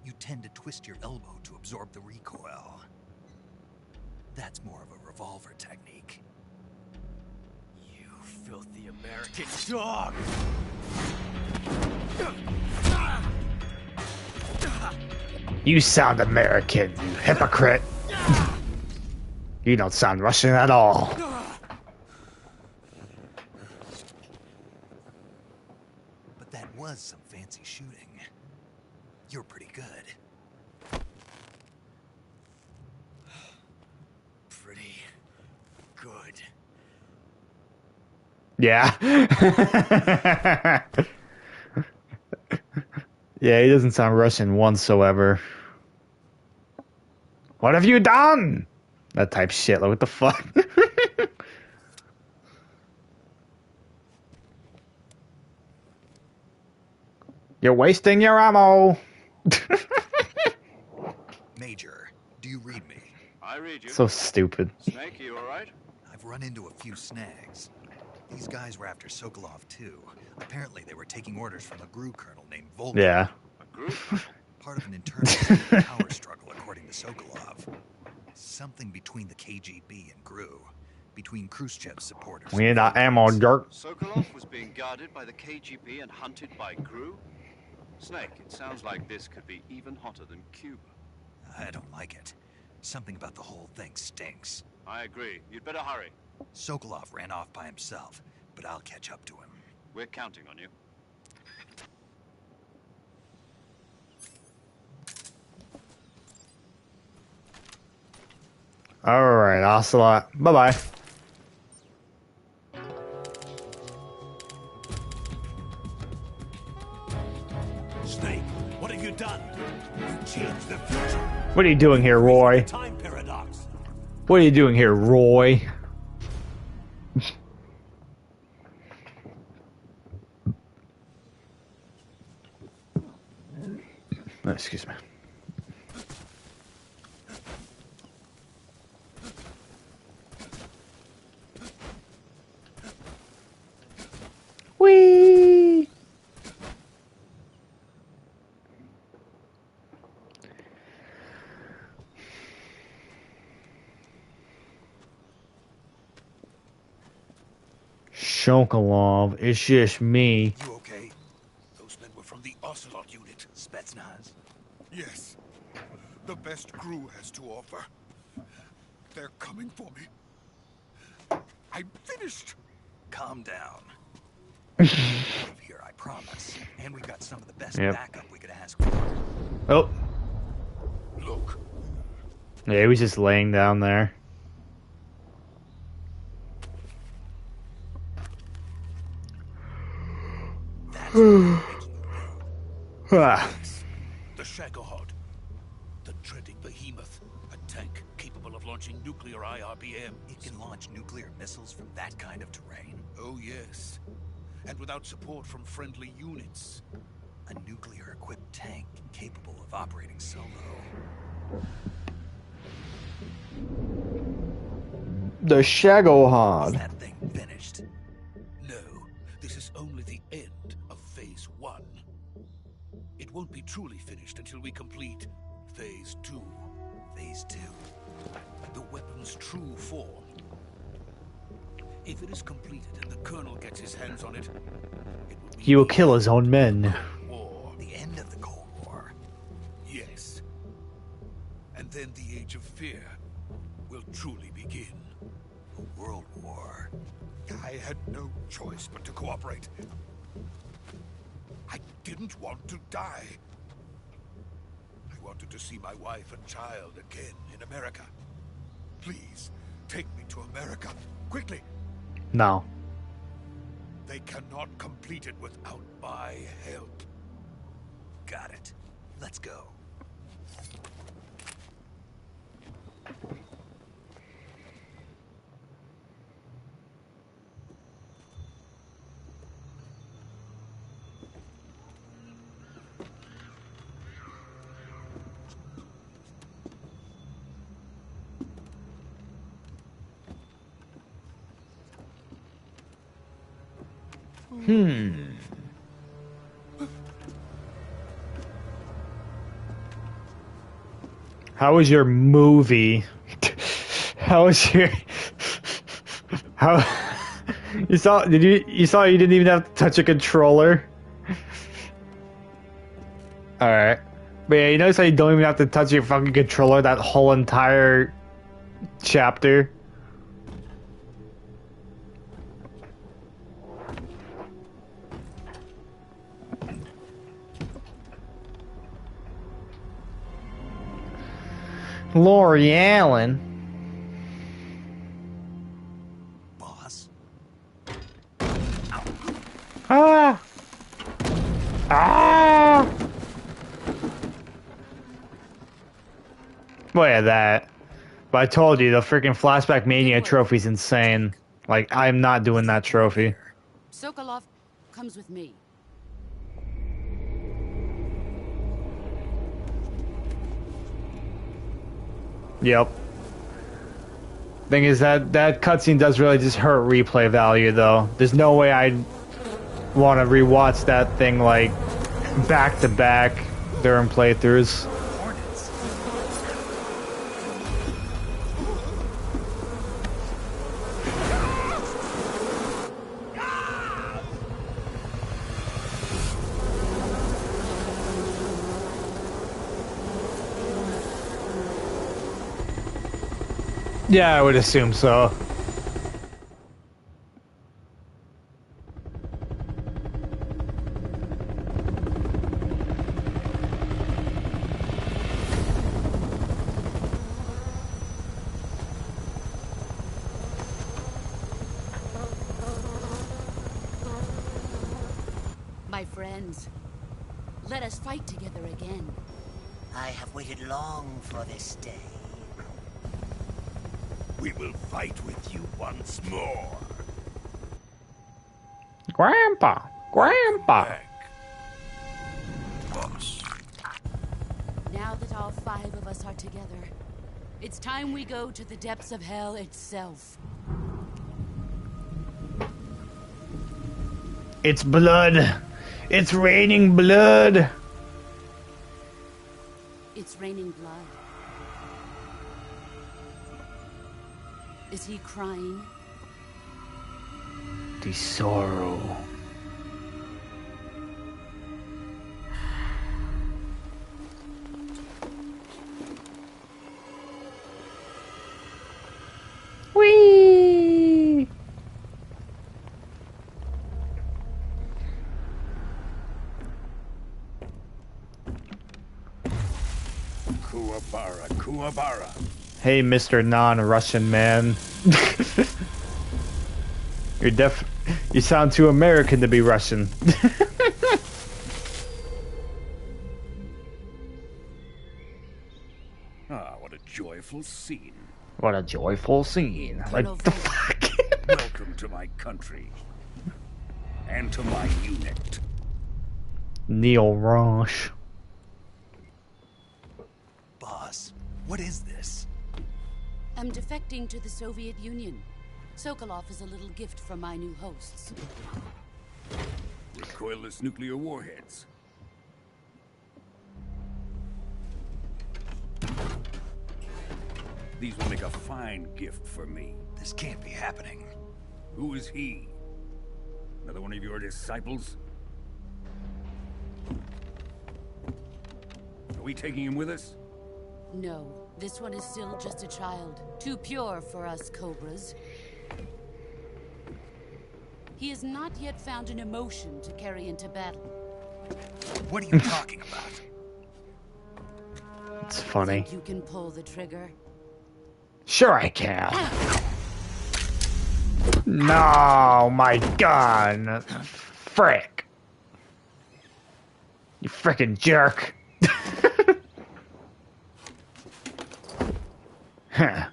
You tend to twist your elbow to absorb the recoil. That's more of a revolver technique. You filthy American dog! You sound American, you hypocrite. You don't sound Russian at all. But that was some fancy shooting. You're pretty good. Pretty good. Yeah. Yeah, he doesn't sound Russian whatsoever. What have you done? That type shit. Like, what the fuck? You're wasting your ammo. Major, do you read me? I read you. So stupid. Snake, you alright? I've run into a few snags. These guys were after Sokolov too. Apparently they were taking orders from a GRU colonel named Volkov. Yeah. A group? Part of an internal power struggle, according to Sokolov. Something between the KGB and GRU. Between Khrushchev's supporters. We need that ammo, jerk. Sokolov was being guarded by the KGB and hunted by GRU? Snake, it sounds like this could be even hotter than Cuba. I don't like it. Something about the whole thing stinks. I agree. You'd better hurry. Sokolov ran off by himself, but I'll catch up to him. We're counting on you. Alright, Ocelot. Bye-bye. Snake, what have you done? You changed the future. What are you doing here, Roy? Time paradox. What are you doing here, Roy? Excuse me. Whee! Sokolov. It's just me. You okay? Those men were from the Ocelot unit. Spetsnaz. Yes. The best crew has to offer. They're coming for me. I'm finished. Calm down. We'll leave here, I promise. And we've got some of the best backup we could ask for. Oh. Look. Yeah, he was just laying down there. The Shagohod. The dreaded behemoth. A tank capable of launching nuclear IRBM. It can launch nuclear missiles from that kind of terrain? Oh, yes. And without support from friendly units. A nuclear-equipped tank capable of operating solo. The Shagohod. Is that thing finished? No, this is only the end of Phase 1. It won't be truly finished until we complete Phase 2. Phase 2? The weapon's true form. If it is completed and the Colonel gets his hands on it, He will kill his own men. War. The end of the Cold War. Yes. And then the Age of Fear will truly begin. A world war. I had no choice but to cooperate. I didn't want to die. I wanted to see my wife and child again in America. Please, take me to America, quickly. No. They cannot complete it without my help. Got it. Let's go. How was your movie? How was your... How... You saw you didn't even have to touch a controller? Alright. But yeah, you notice how you don't even have to touch your fucking controller that whole entire chapter? Lori Allen. Boss? Ah! Ah! Well, yeah, that. But I told you, the freaking Flashback Mania trophy's insane. Like, I'm not doing that trophy. Sokolov comes with me. Yep. Thing is that cutscene does really just hurt replay value, though. There's no way I'd want to rewatch that thing like back to back during playthroughs. Yeah, I would assume so. My friends, let us fight together again. I have waited long for this day. We will fight with you once more. Grandpa! Grandpa! Boss. Now that all 5 of us are together, it's time we go to the depths of hell itself. It's blood! It's raining blood! It's raining blood. Is he crying? the sorrow. Whee! Kuwabara, Kuwabara. Hey, Mr. Non-Russian man. You sound too American to be Russian. Ah, what a joyful scene. What a joyful scene. Like, the fuck? Welcome to my country. And to my unit. Neil Roche. Boss, what is this? I'm defecting to the Soviet Union. Sokolov is a little gift from my new hosts. Recoilless nuclear warheads. These will make a fine gift for me. This can't be happening. Who is he? Another one of your disciples? Are we taking him with us? No, this one is still just a child. Too pure for us Cobras. He has not yet found an emotion to carry into battle. What are you talking about? It's funny. Think you can pull the trigger? Sure I can. No, my gun. Frick. You frickin' jerk. Huh.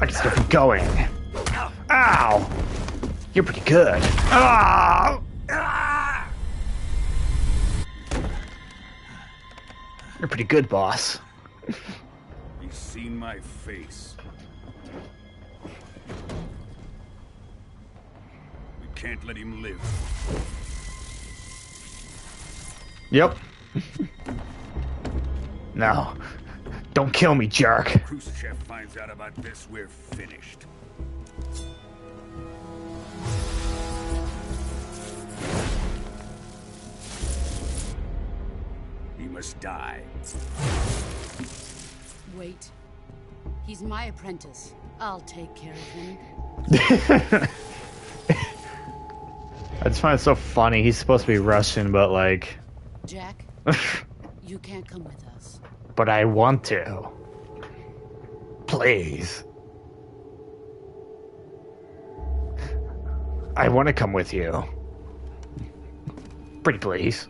I can still keep going. Ow! You're pretty good. Oh! You're pretty good, boss. He's seen my face. We can't let him live. Yep. No. Don't kill me, jerk. If Khrushchev finds out about this, we're finished. He must die. Wait. He's my apprentice. I'll take care of him. I just find it so funny. He's supposed to be Russian, but like... Jack, you can't come with us. But I want to. Please. I want to come with you. Pretty please.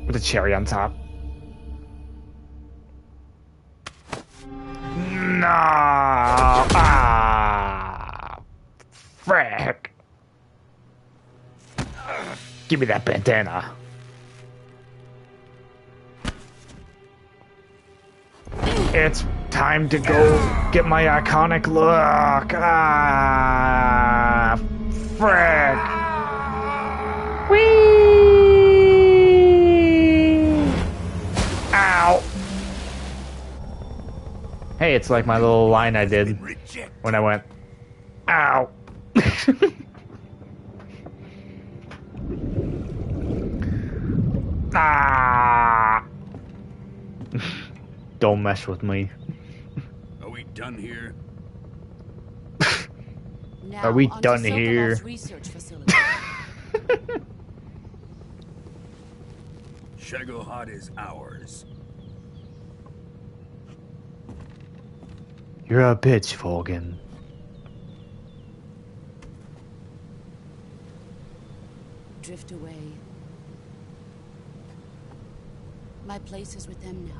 With a cherry on top. No! Ah! Frick! Give me that bandana. It's time to go get my iconic look. Ah! Frick! Whee! Ow! Hey, it's like my little line I did when I went, ow! Ah! Don't mess with me. Are we done here? Are we Now, done onto here? Sokolov's research facility. Shagohod is ours. You're a bitch, Volgin. Drift away. My place is with them now.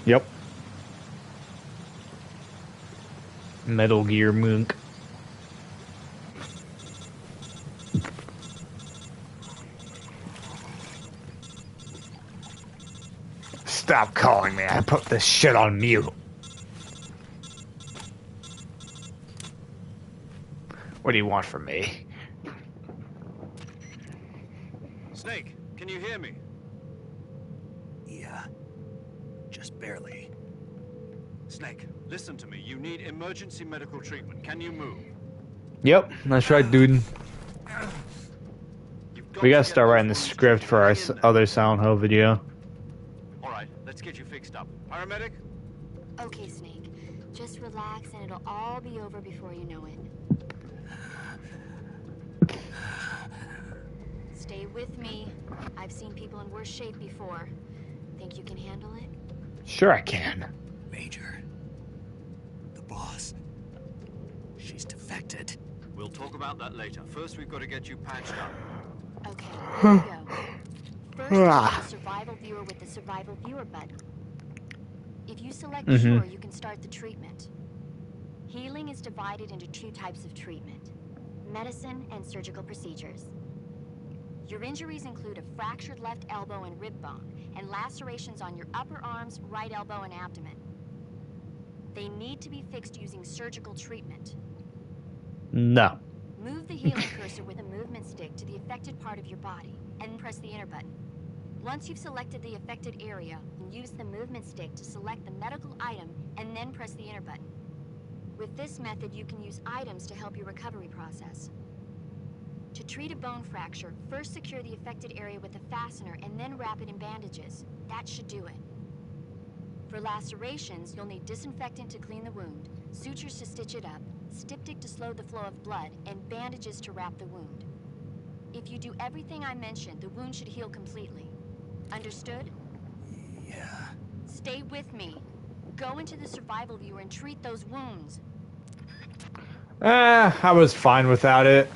Yep. Metal Gear Monk. Stop calling me. I put this shit on mute. What do you want from me? Snake, can you hear me? Yeah. Just barely. Snake, listen to me. You need emergency medical treatment. Can you move? Yep, that's right, dude. We gotta start writing the script for our other Silent Hill video. Alright, let's get you fixed up. Paramedic? Okay, Snake. Just relax and it'll all be over before you know it. Stay with me. I've seen people in worse shape before. Think you can handle it? Sure I can. Major. The boss. She's defected. We'll talk about that later. First, we've got to get you patched up. Okay, here we go. First, the survival viewer with the survival viewer button. If you select sure, you can start the treatment. Healing is divided into 2 types of treatment: medicine and surgical procedures. Your injuries include a fractured left elbow and rib bone, and lacerations on your upper arms, right elbow, and abdomen. They need to be fixed using surgical treatment. No. Move the healing cursor with a movement stick to the affected part of your body, and press the enter button. Once you've selected the affected area, use the movement stick to select the medical item, and then press the enter button. With this method, you can use items to help your recovery process. To treat a bone fracture, first secure the affected area with a fastener and then wrap it in bandages. That should do it. For lacerations, you'll need disinfectant to clean the wound, sutures to stitch it up, styptic to slow the flow of blood, and bandages to wrap the wound. If you do everything I mentioned, the wound should heal completely. Understood? Yeah. Stay with me. Go into the survival viewer and treat those wounds. I was fine without it.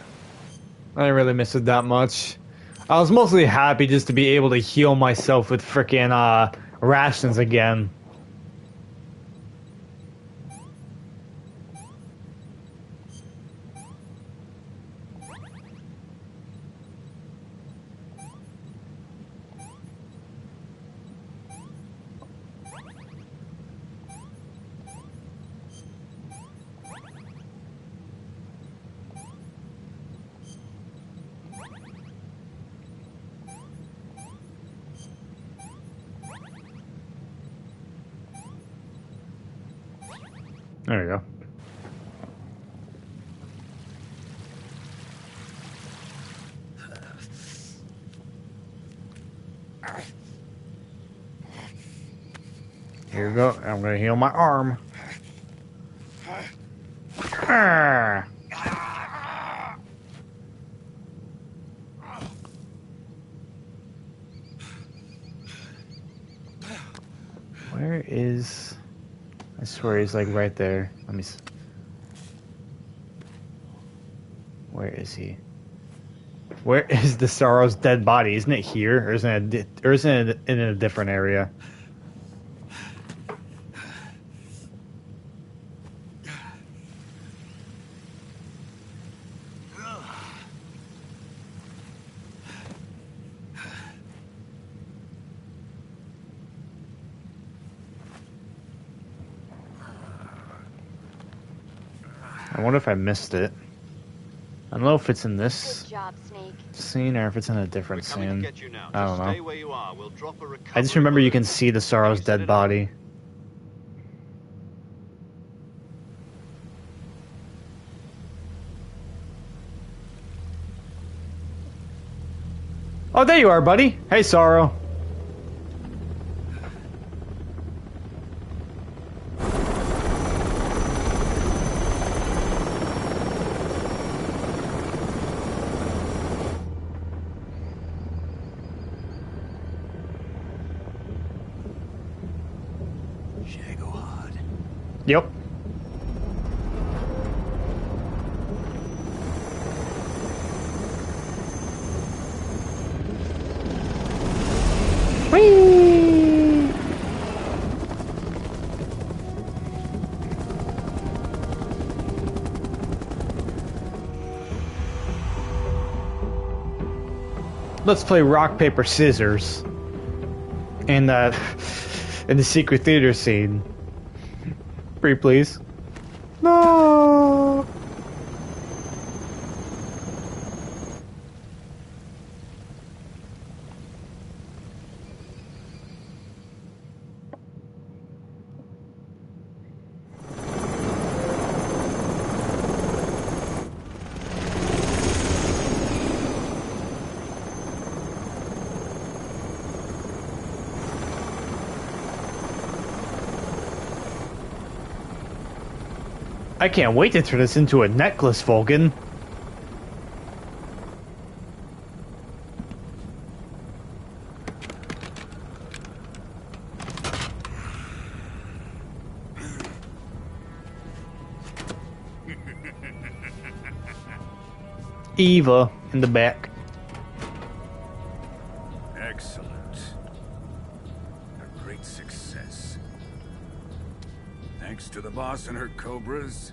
I didn't really miss it that much. I was mostly happy just to be able to heal myself with frickin' rations again. There we go. Here we go. I'm gonna heal my arm. Where is... I swear he's like right there. Let me see. Where is he? Where is the Sorrow's dead body? Isn't it here? Or isn't it in a different area? I wonder if I missed it. I don't know if it's in this scene or if it's in a different scene. I don't know. I just remember you can see the Sorrow's dead body. Oh, there you are, buddy. Hey, Sorrow. Yep. Whee! Let's play rock, paper, scissors. in the secret theater scene. Free, please. No. I can't wait to turn this into a necklace, Vulcan. Eva in the back. Excellent. A great success. Thanks to the boss and her cobras,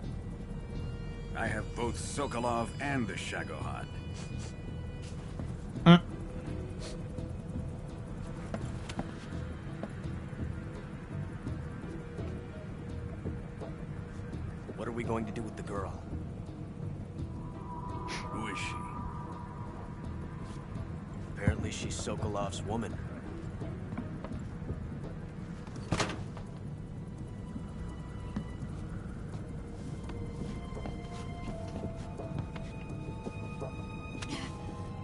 I have both Sokolov and the Shagohod. What are we going to do with the girl? Who is she? Apparently she's Sokolov's woman.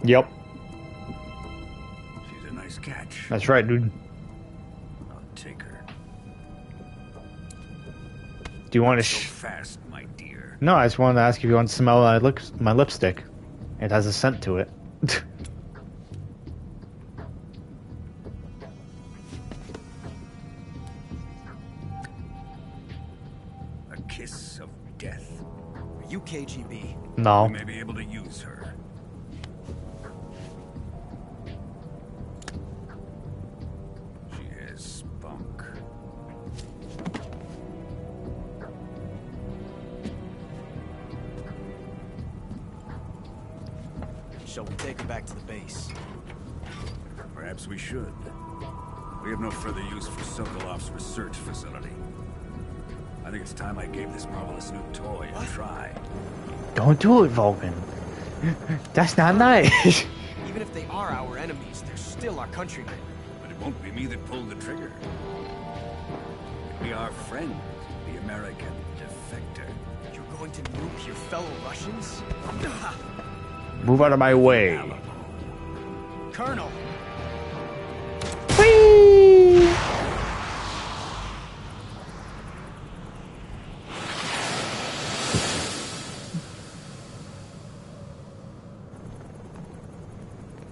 Yep. She's a nice catch. That's right, dude. I'll take her. Do you want to? So fast, my dear. No, I just wanted to ask if you want to smell my lipstick. It has a scent to it. A kiss of death. Are you KGB? No. We may be able to use her. She has spunk. Shall we take her back to the base? Perhaps we should. We have no further use for Sokolov's research facility. I think it's time I gave this marvelous new toy a try. Don't do it, Vulcan. That's not nice. Even if they are our enemies, they're still our countrymen. But it won't be me that pulled the trigger. It'll be our friend, the American defector. You're going to nuke your fellow Russians? Move out of my way. Colonel! Whee!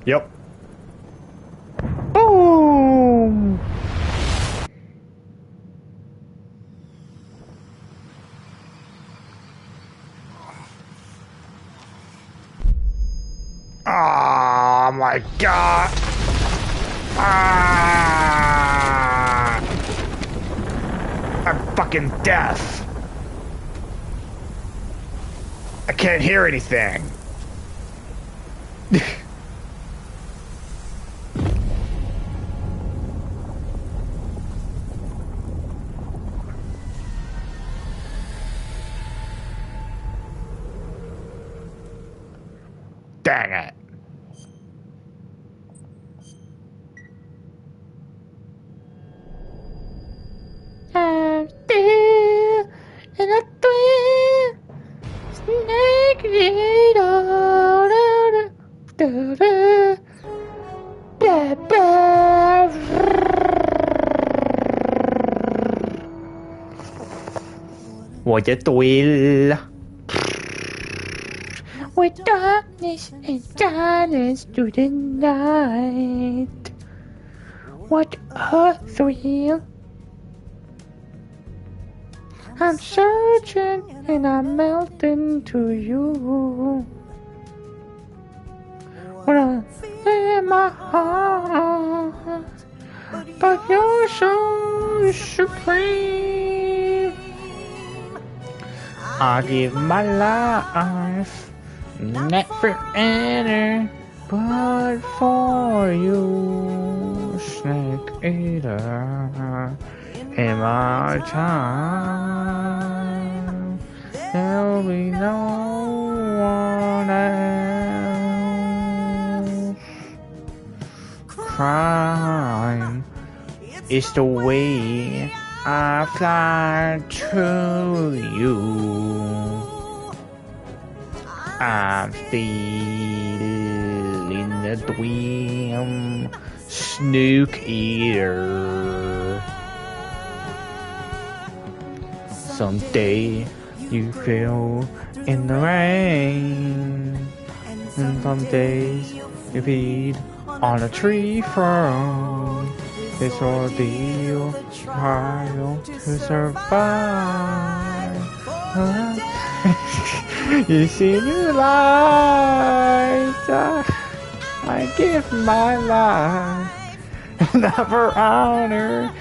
Yep. Boom! Oh my god! Ah! I'm fucking deaf. I can't hear anything. Dang it. I'm still in a twin snake what a thrill. With darkness and silence through the night. What a thrill. I'm searching and I'm melting to you. When I in my heart, but you're so supreme. I give my life, not for any, but for you. snake eater. In my time, there'll be no one else. Crime is the way I fly to you. I'm feeling the dream, Snook Eater. Someday you feel in the rain, and some days you feed on a tree frond. This ordeal trial to survive. You see new light. I give my life, not for honor,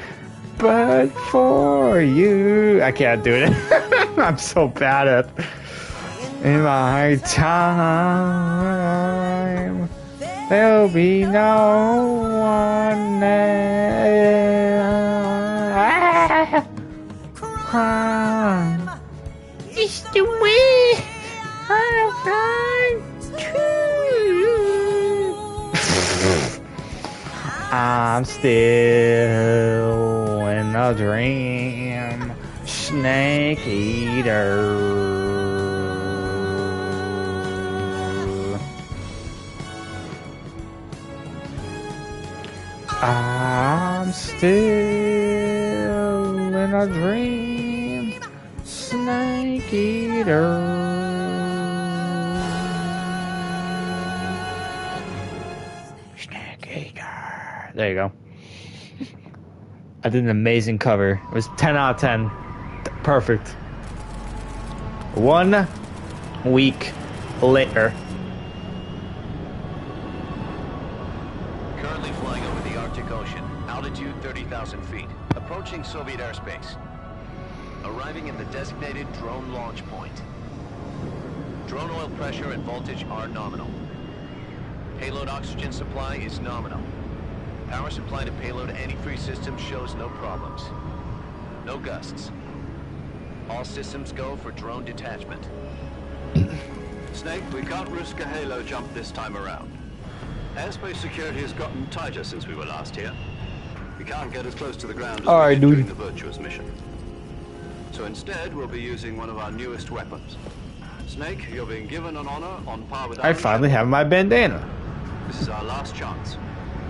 but for you. I can't do it. I'm so bad at it. In my time, there'll be no one else. Crime is the way I fly to you. I'm still in a dream, Snake Eater. I'm still in a dream, Snake Eater. Snake Eater. There you go. I did an amazing cover. It was 10 out of 10. Perfect. 1 week later. Currently flying over the Arctic Ocean. Altitude 30,000 feet. Approaching Soviet airspace. Arriving at the designated drone launch point. Drone oil pressure and voltage are nominal. Payload oxygen supply is nominal. Power supply to payload antifreeze system shows no problems. No gusts. All systems go for drone detachment. Snake, we can't risk a halo jump this time around. Airspace security has gotten tighter since we were last here. We can't get as close to the ground as we did during the Virtuous mission. So instead, we'll be using one of our newest weapons. Snake, you're being given an honor on par with I finally have my bandana. This is our last chance.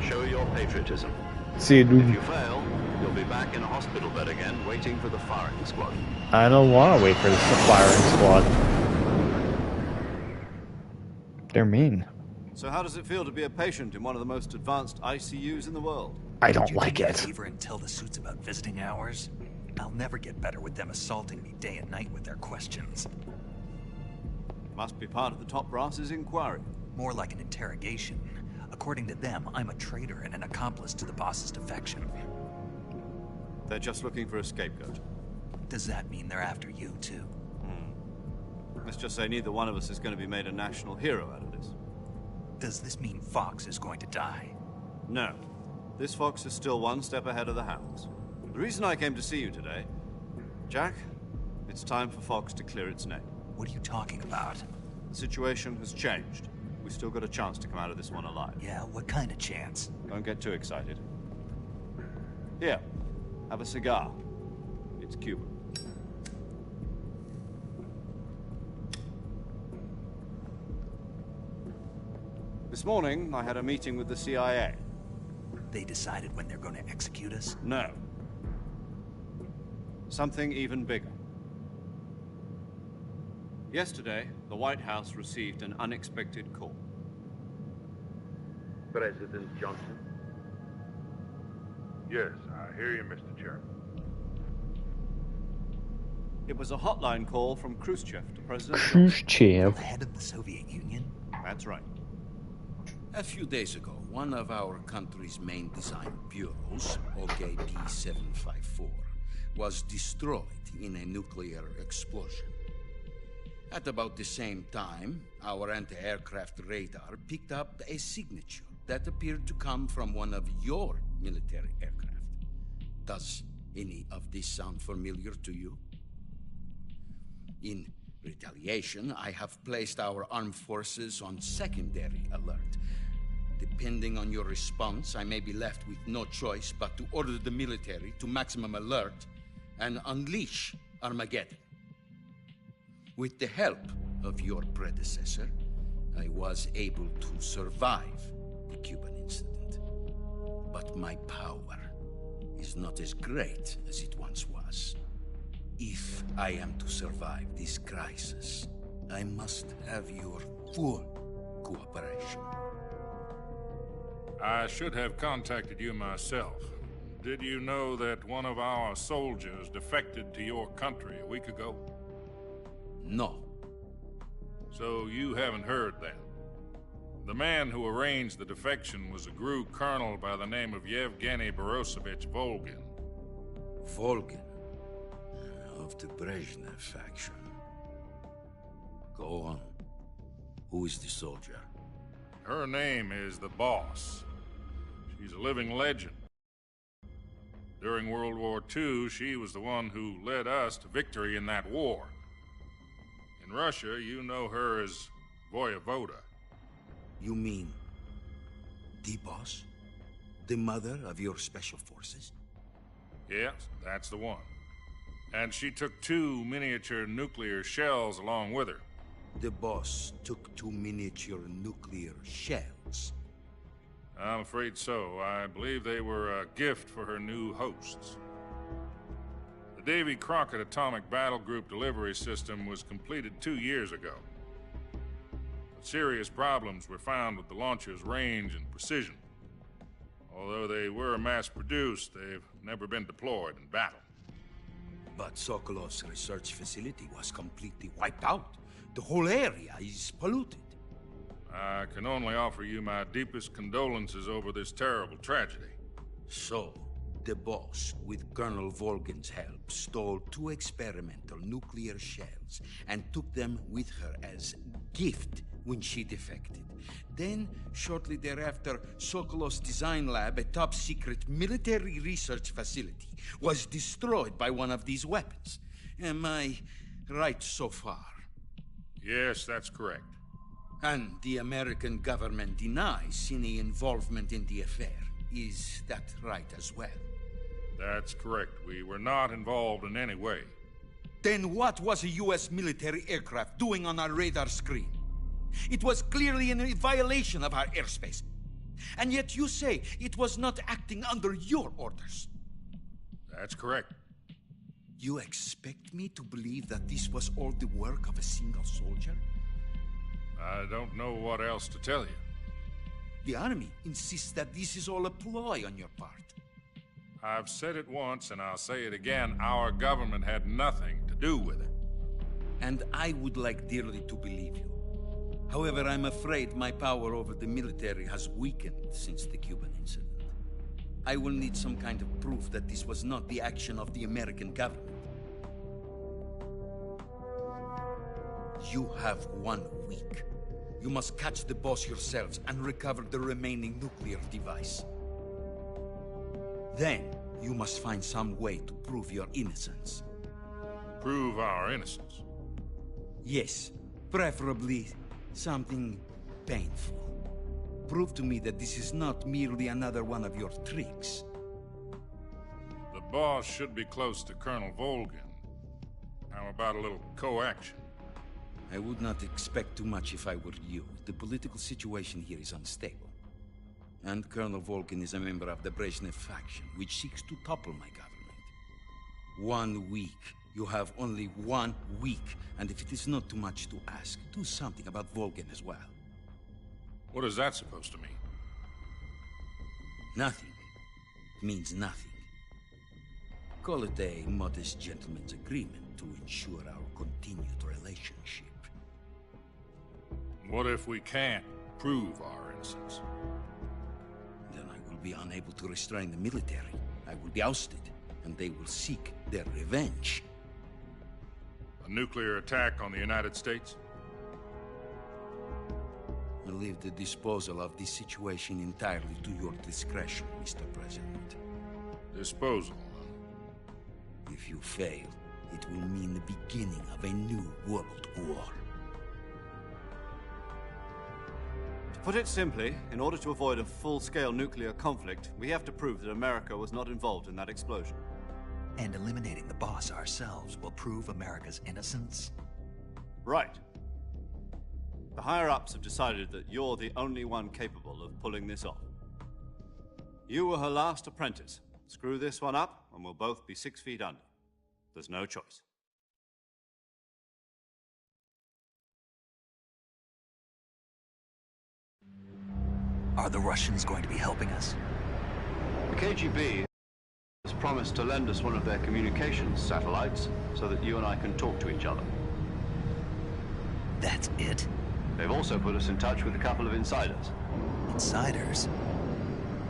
Show your patriotism. See you, dude. If you fail, you'll be back in a hospital bed again, waiting for the firing squad. I don't want to wait for the firing squad. They're mean. So how does it feel to be a patient in one of the most advanced ICUs in the world? I don't like it. Fever until the suit's about visiting hours. I'll never get better with them assaulting me day and night with their questions. Must be part of the top brass's inquiry. More like an interrogation. According to them, I'm a traitor and an accomplice to the boss's defection. They're just looking for a scapegoat. Does that mean they're after you, too? Let's just say neither one of us is going to be made a national hero out of this. Does this mean Fox is going to die? No. This Fox is still one step ahead of the Hounds. The reason I came to see you today... Jack, it's time for Fox to clear its name. What are you talking about? The situation has changed. We've still got a chance to come out of this one alive. Yeah, what kind of chance? Don't get too excited. Here, have a cigar. It's Cuban. This morning, I had a meeting with the CIA. They decided when they're going to execute us? No. Something even bigger. Yesterday, the White House received an unexpected call. President Johnson? Yes, I hear you, Mr. Chairman. It was a hotline call from Khrushchev to President Khrushchev. The head of the Soviet Union? That's right. A few days ago, one of our country's main design bureaus, OKP-754, was destroyed in a nuclear explosion. At about the same time, our anti-aircraft radar picked up a signature that appeared to come from one of your military aircraft. Does any of this sound familiar to you? In retaliation, I have placed our armed forces on secondary alert. Depending on your response, I may be left with no choice but to order the military to maximum alert and unleash Armageddon. With the help of your predecessor, I was able to survive the Cuban incident. But my power is not as great as it once was. If I am to survive this crisis, I must have your full cooperation. I should have contacted you myself. Did you know that one of our soldiers defected to your country a week ago? No. So you haven't heard then? The man who arranged the defection was a GRU colonel by the name of Yevgeny Borosovich Volgin. Volgin? Of the Brezhnev faction. Go on. Who is the soldier? Her name is the Boss. She's a living legend. During World War II, she was the one who led us to victory in that war. In Russia, you know her as Voyevoda. You mean the Boss? The mother of your special forces? Yes, that's the one. And she took 2 miniature nuclear shells along with her. The Boss took 2 miniature nuclear shells? I'm afraid so. I believe they were a gift for her new hosts. The Davy Crockett Atomic Battle Group delivery system was completed 2 years ago. But serious problems were found with the launcher's range and precision. Although they were mass-produced, they've never been deployed in battle. But Sokolov's research facility was completely wiped out. The whole area is polluted. I can only offer you my deepest condolences over this terrible tragedy. So, the Boss, with Colonel Volgin's help, stole 2 experimental nuclear shells and took them with her as gift when she defected. Then, shortly thereafter, Sokolov's design lab, a top-secret military research facility, was destroyed by one of these weapons. Am I right so far? Yes, that's correct. And the American government denies any involvement in the affair. Is that right as well? That's correct. We were not involved in any way. Then what was a U.S. military aircraft doing on our radar screen? It was clearly in violation of our airspace. And yet you say it was not acting under your orders. That's correct. You expect me to believe that this was all the work of a single soldier? I don't know what else to tell you. The Army insists that this is all a ploy on your part. I've said it once, and I'll say it again. Our government had nothing to do with it. And I would like dearly to believe you. However, I'm afraid my power over the military has weakened since the Cuban incident. I will need some kind of proof that this was not the action of the American government. You have 1 week. You must catch the Boss yourselves and recover the remaining nuclear device. Then, you must find some way to prove your innocence. Prove our innocence? Yes, preferably something painful. Prove to me that this is not merely another one of your tricks. The Boss should be close to Colonel Volgin. How about a little co-action? I would not expect too much if I were you. The political situation here is unstable. And Colonel Volgin is a member of the Brezhnev faction, which seeks to topple my government. 1 week. You have only 1 week. And if it is not too much to ask, do something about Volgin as well. What is that supposed to mean? Nothing. It means nothing. Call it a modest gentleman's agreement to ensure our continued relationship. What if we can't prove our innocence? Then I will be unable to restrain the military. I will be ousted, and they will seek their revenge. A nuclear attack on the United States? A leave the disposal of this situation entirely to your discretion, Mr. President. Disposal? If you fail, it will mean the beginning of a new world war. To put it simply, in order to avoid a full-scale nuclear conflict, we have to prove that America was not involved in that explosion. And eliminating the boss ourselves will prove America's innocence? Right. The higher-ups have decided that you're the only one capable of pulling this off. You were her last apprentice. Screw this one up, and we'll both be 6 feet under. There's no choice. Are the Russians going to be helping us? The KGB has promised to lend us one of their communications satellites so that you and I can talk to each other. That's it? They've also put us in touch with a couple of insiders. Insiders?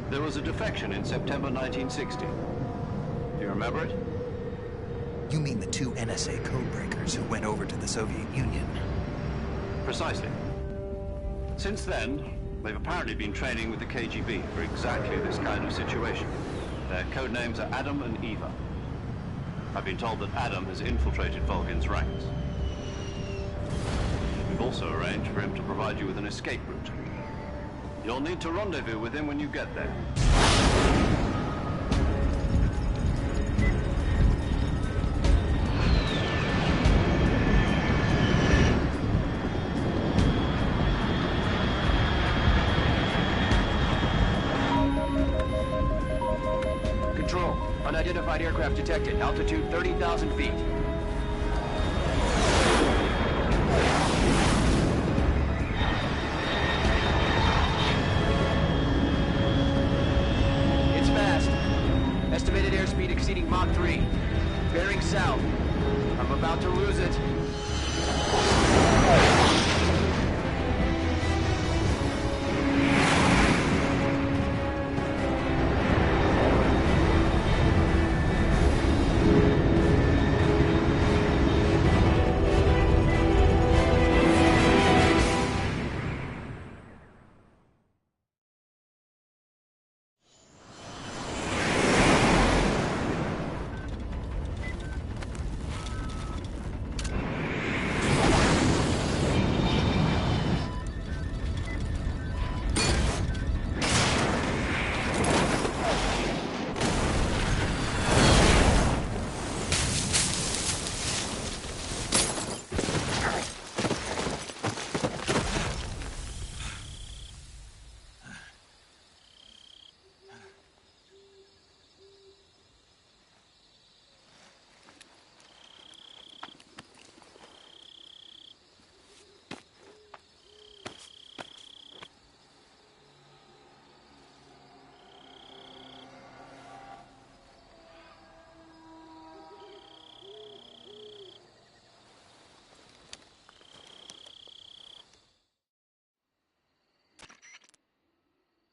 There was a defection in September 1960. Do you remember it? You mean the 2 NSA codebreakers who went over to the Soviet Union? Precisely. Since then, they've apparently been training with the KGB for exactly this kind of situation. Their code names are Adam and Eva. I've been told that Adam has infiltrated Volgin's ranks. We've also arranged for him to provide you with an escape route. You'll need to rendezvous with him when you get there. Control, unidentified aircraft detected. Altitude 30,000 feet. It's fast. Estimated airspeed exceeding Mach 3. Bearing south. I'm about to lose it.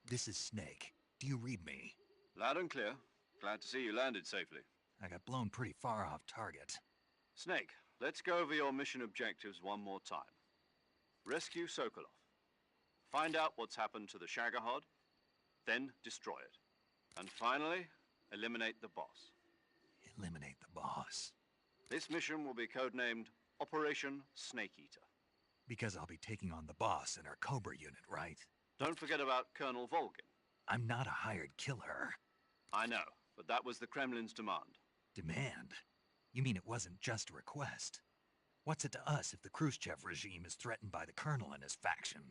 This is Snake. Do you read me? Loud and clear. Glad to see you landed safely. I got blown pretty far off target. Snake, let's go over your mission objectives one more time. Rescue Sokolov. Find out what's happened to the Shagohod, then destroy it. And finally, eliminate the boss. Eliminate the boss? This mission will be codenamed Operation Snake Eater. Because I'll be taking on the boss in our Cobra unit, right? Don't forget about Colonel Volgin. I'm not a hired killer. I know, but that was the Kremlin's demand. Demand? You mean it wasn't just a request? What's it to us if the Khrushchev regime is threatened by the Colonel and his faction?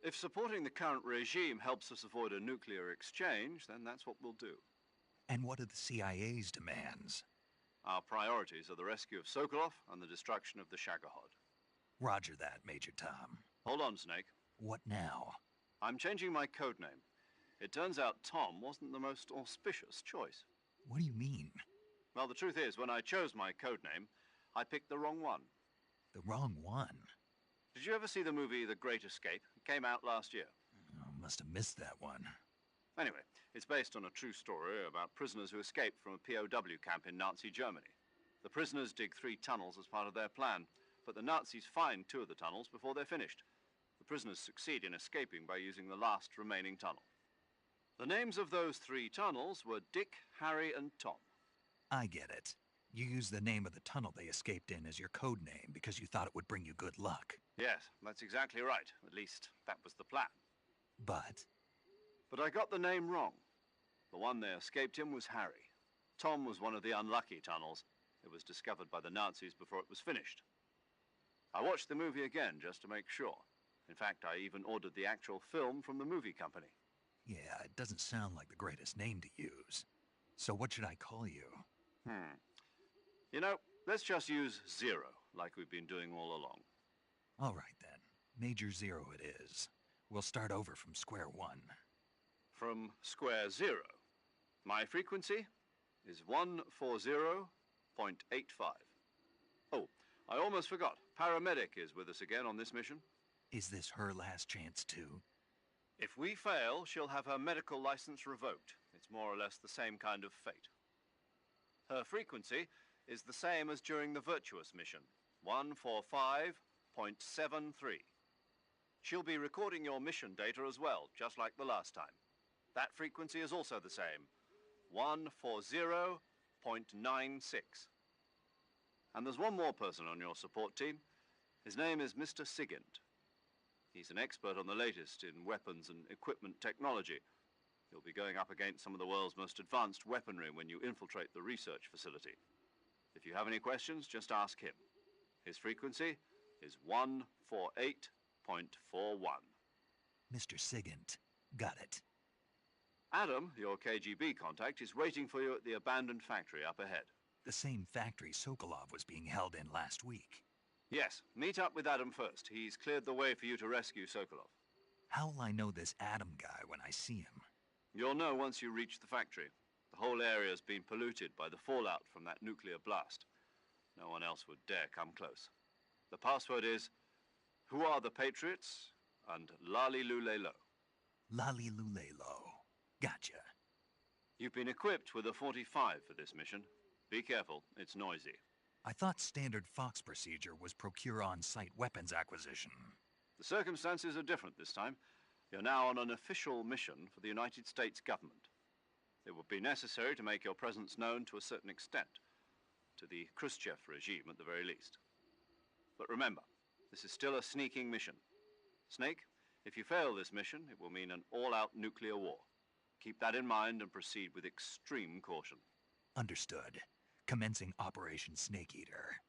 If supporting the current regime helps us avoid a nuclear exchange, then that's what we'll do. And what are the CIA's demands? Our priorities are the rescue of Sokolov and the destruction of the Shagohod. Roger that, Major Tom. Hold on, Snake. What now? I'm changing my codename. It turns out Tom wasn't the most auspicious choice. What do you mean? Well, the truth is, when I chose my codename, I picked the wrong one. The wrong one? Did you ever see the movie The Great Escape? It came out last year. Oh, must have missed that one. Anyway, it's based on a true story about prisoners who escaped from a POW camp in Nazi Germany. The prisoners dig 3 tunnels as part of their plan, but the Nazis find 2 of the tunnels before they're finished. The prisoners succeed in escaping by using the last remaining tunnel. The names of those 3 tunnels were Dick, Harry, and Tom. I get it. You used the name of the tunnel they escaped in as your code name because you thought it would bring you good luck. Yes, that's exactly right. At least, that was the plan. But I got the name wrong. The one they escaped in was Harry. Tom was one of the unlucky tunnels. It was discovered by the Nazis before it was finished. I watched the movie again just to make sure. In fact, I even ordered the actual film from the movie company. yeah, it doesn't sound like the greatest name to use. So what should I call you? You know, let's just use Zero, like we've been doing all along. All right then. Major Zero it is. We'll start over from square one. From square 0. My frequency is 140.85. Oh, I almost forgot. Paramedic is with us again on this mission. Is this her last chance too? If we fail, she'll have her medical license revoked. It's more or less the same kind of fate. Her frequency is the same as during the Virtuous mission, 145.73. She'll be recording your mission data as well, just like the last time. That frequency is also the same, 140.96. And there's one more person on your support team. His name is Mr. Sigint. He's an expert on the latest in weapons and equipment technology. You'll be going up against some of the world's most advanced weaponry when you infiltrate the research facility. If you have any questions, just ask him. His frequency is 148.41. Mr. Sigint. Got it. Adam, your KGB contact, is waiting for you at the abandoned factory up ahead. The same factory Sokolov was being held in last week. Yes, meet up with Adam first. He's cleared the way for you to rescue Sokolov. How'll I know this Adam guy when I see him? You'll know once you reach the factory. The whole area's been polluted by the fallout from that nuclear blast. No one else would dare come close. The password is, "Who are the Patriots?" and Lali Lulelo. Lali Lulelo. Gotcha. You've been equipped with a 45 for this mission. Be careful, it's noisy. I thought standard Fox procedure was procure on-site weapons acquisition. The circumstances are different this time. You're now on an official mission for the United States government. It would be necessary to make your presence known to a certain extent, to the Khrushchev regime at the very least. But remember, this is still a sneaking mission. Snake, if you fail this mission, it will mean an all-out nuclear war. Keep that in mind and proceed with extreme caution. Understood. Commencing Operation Snake Eater.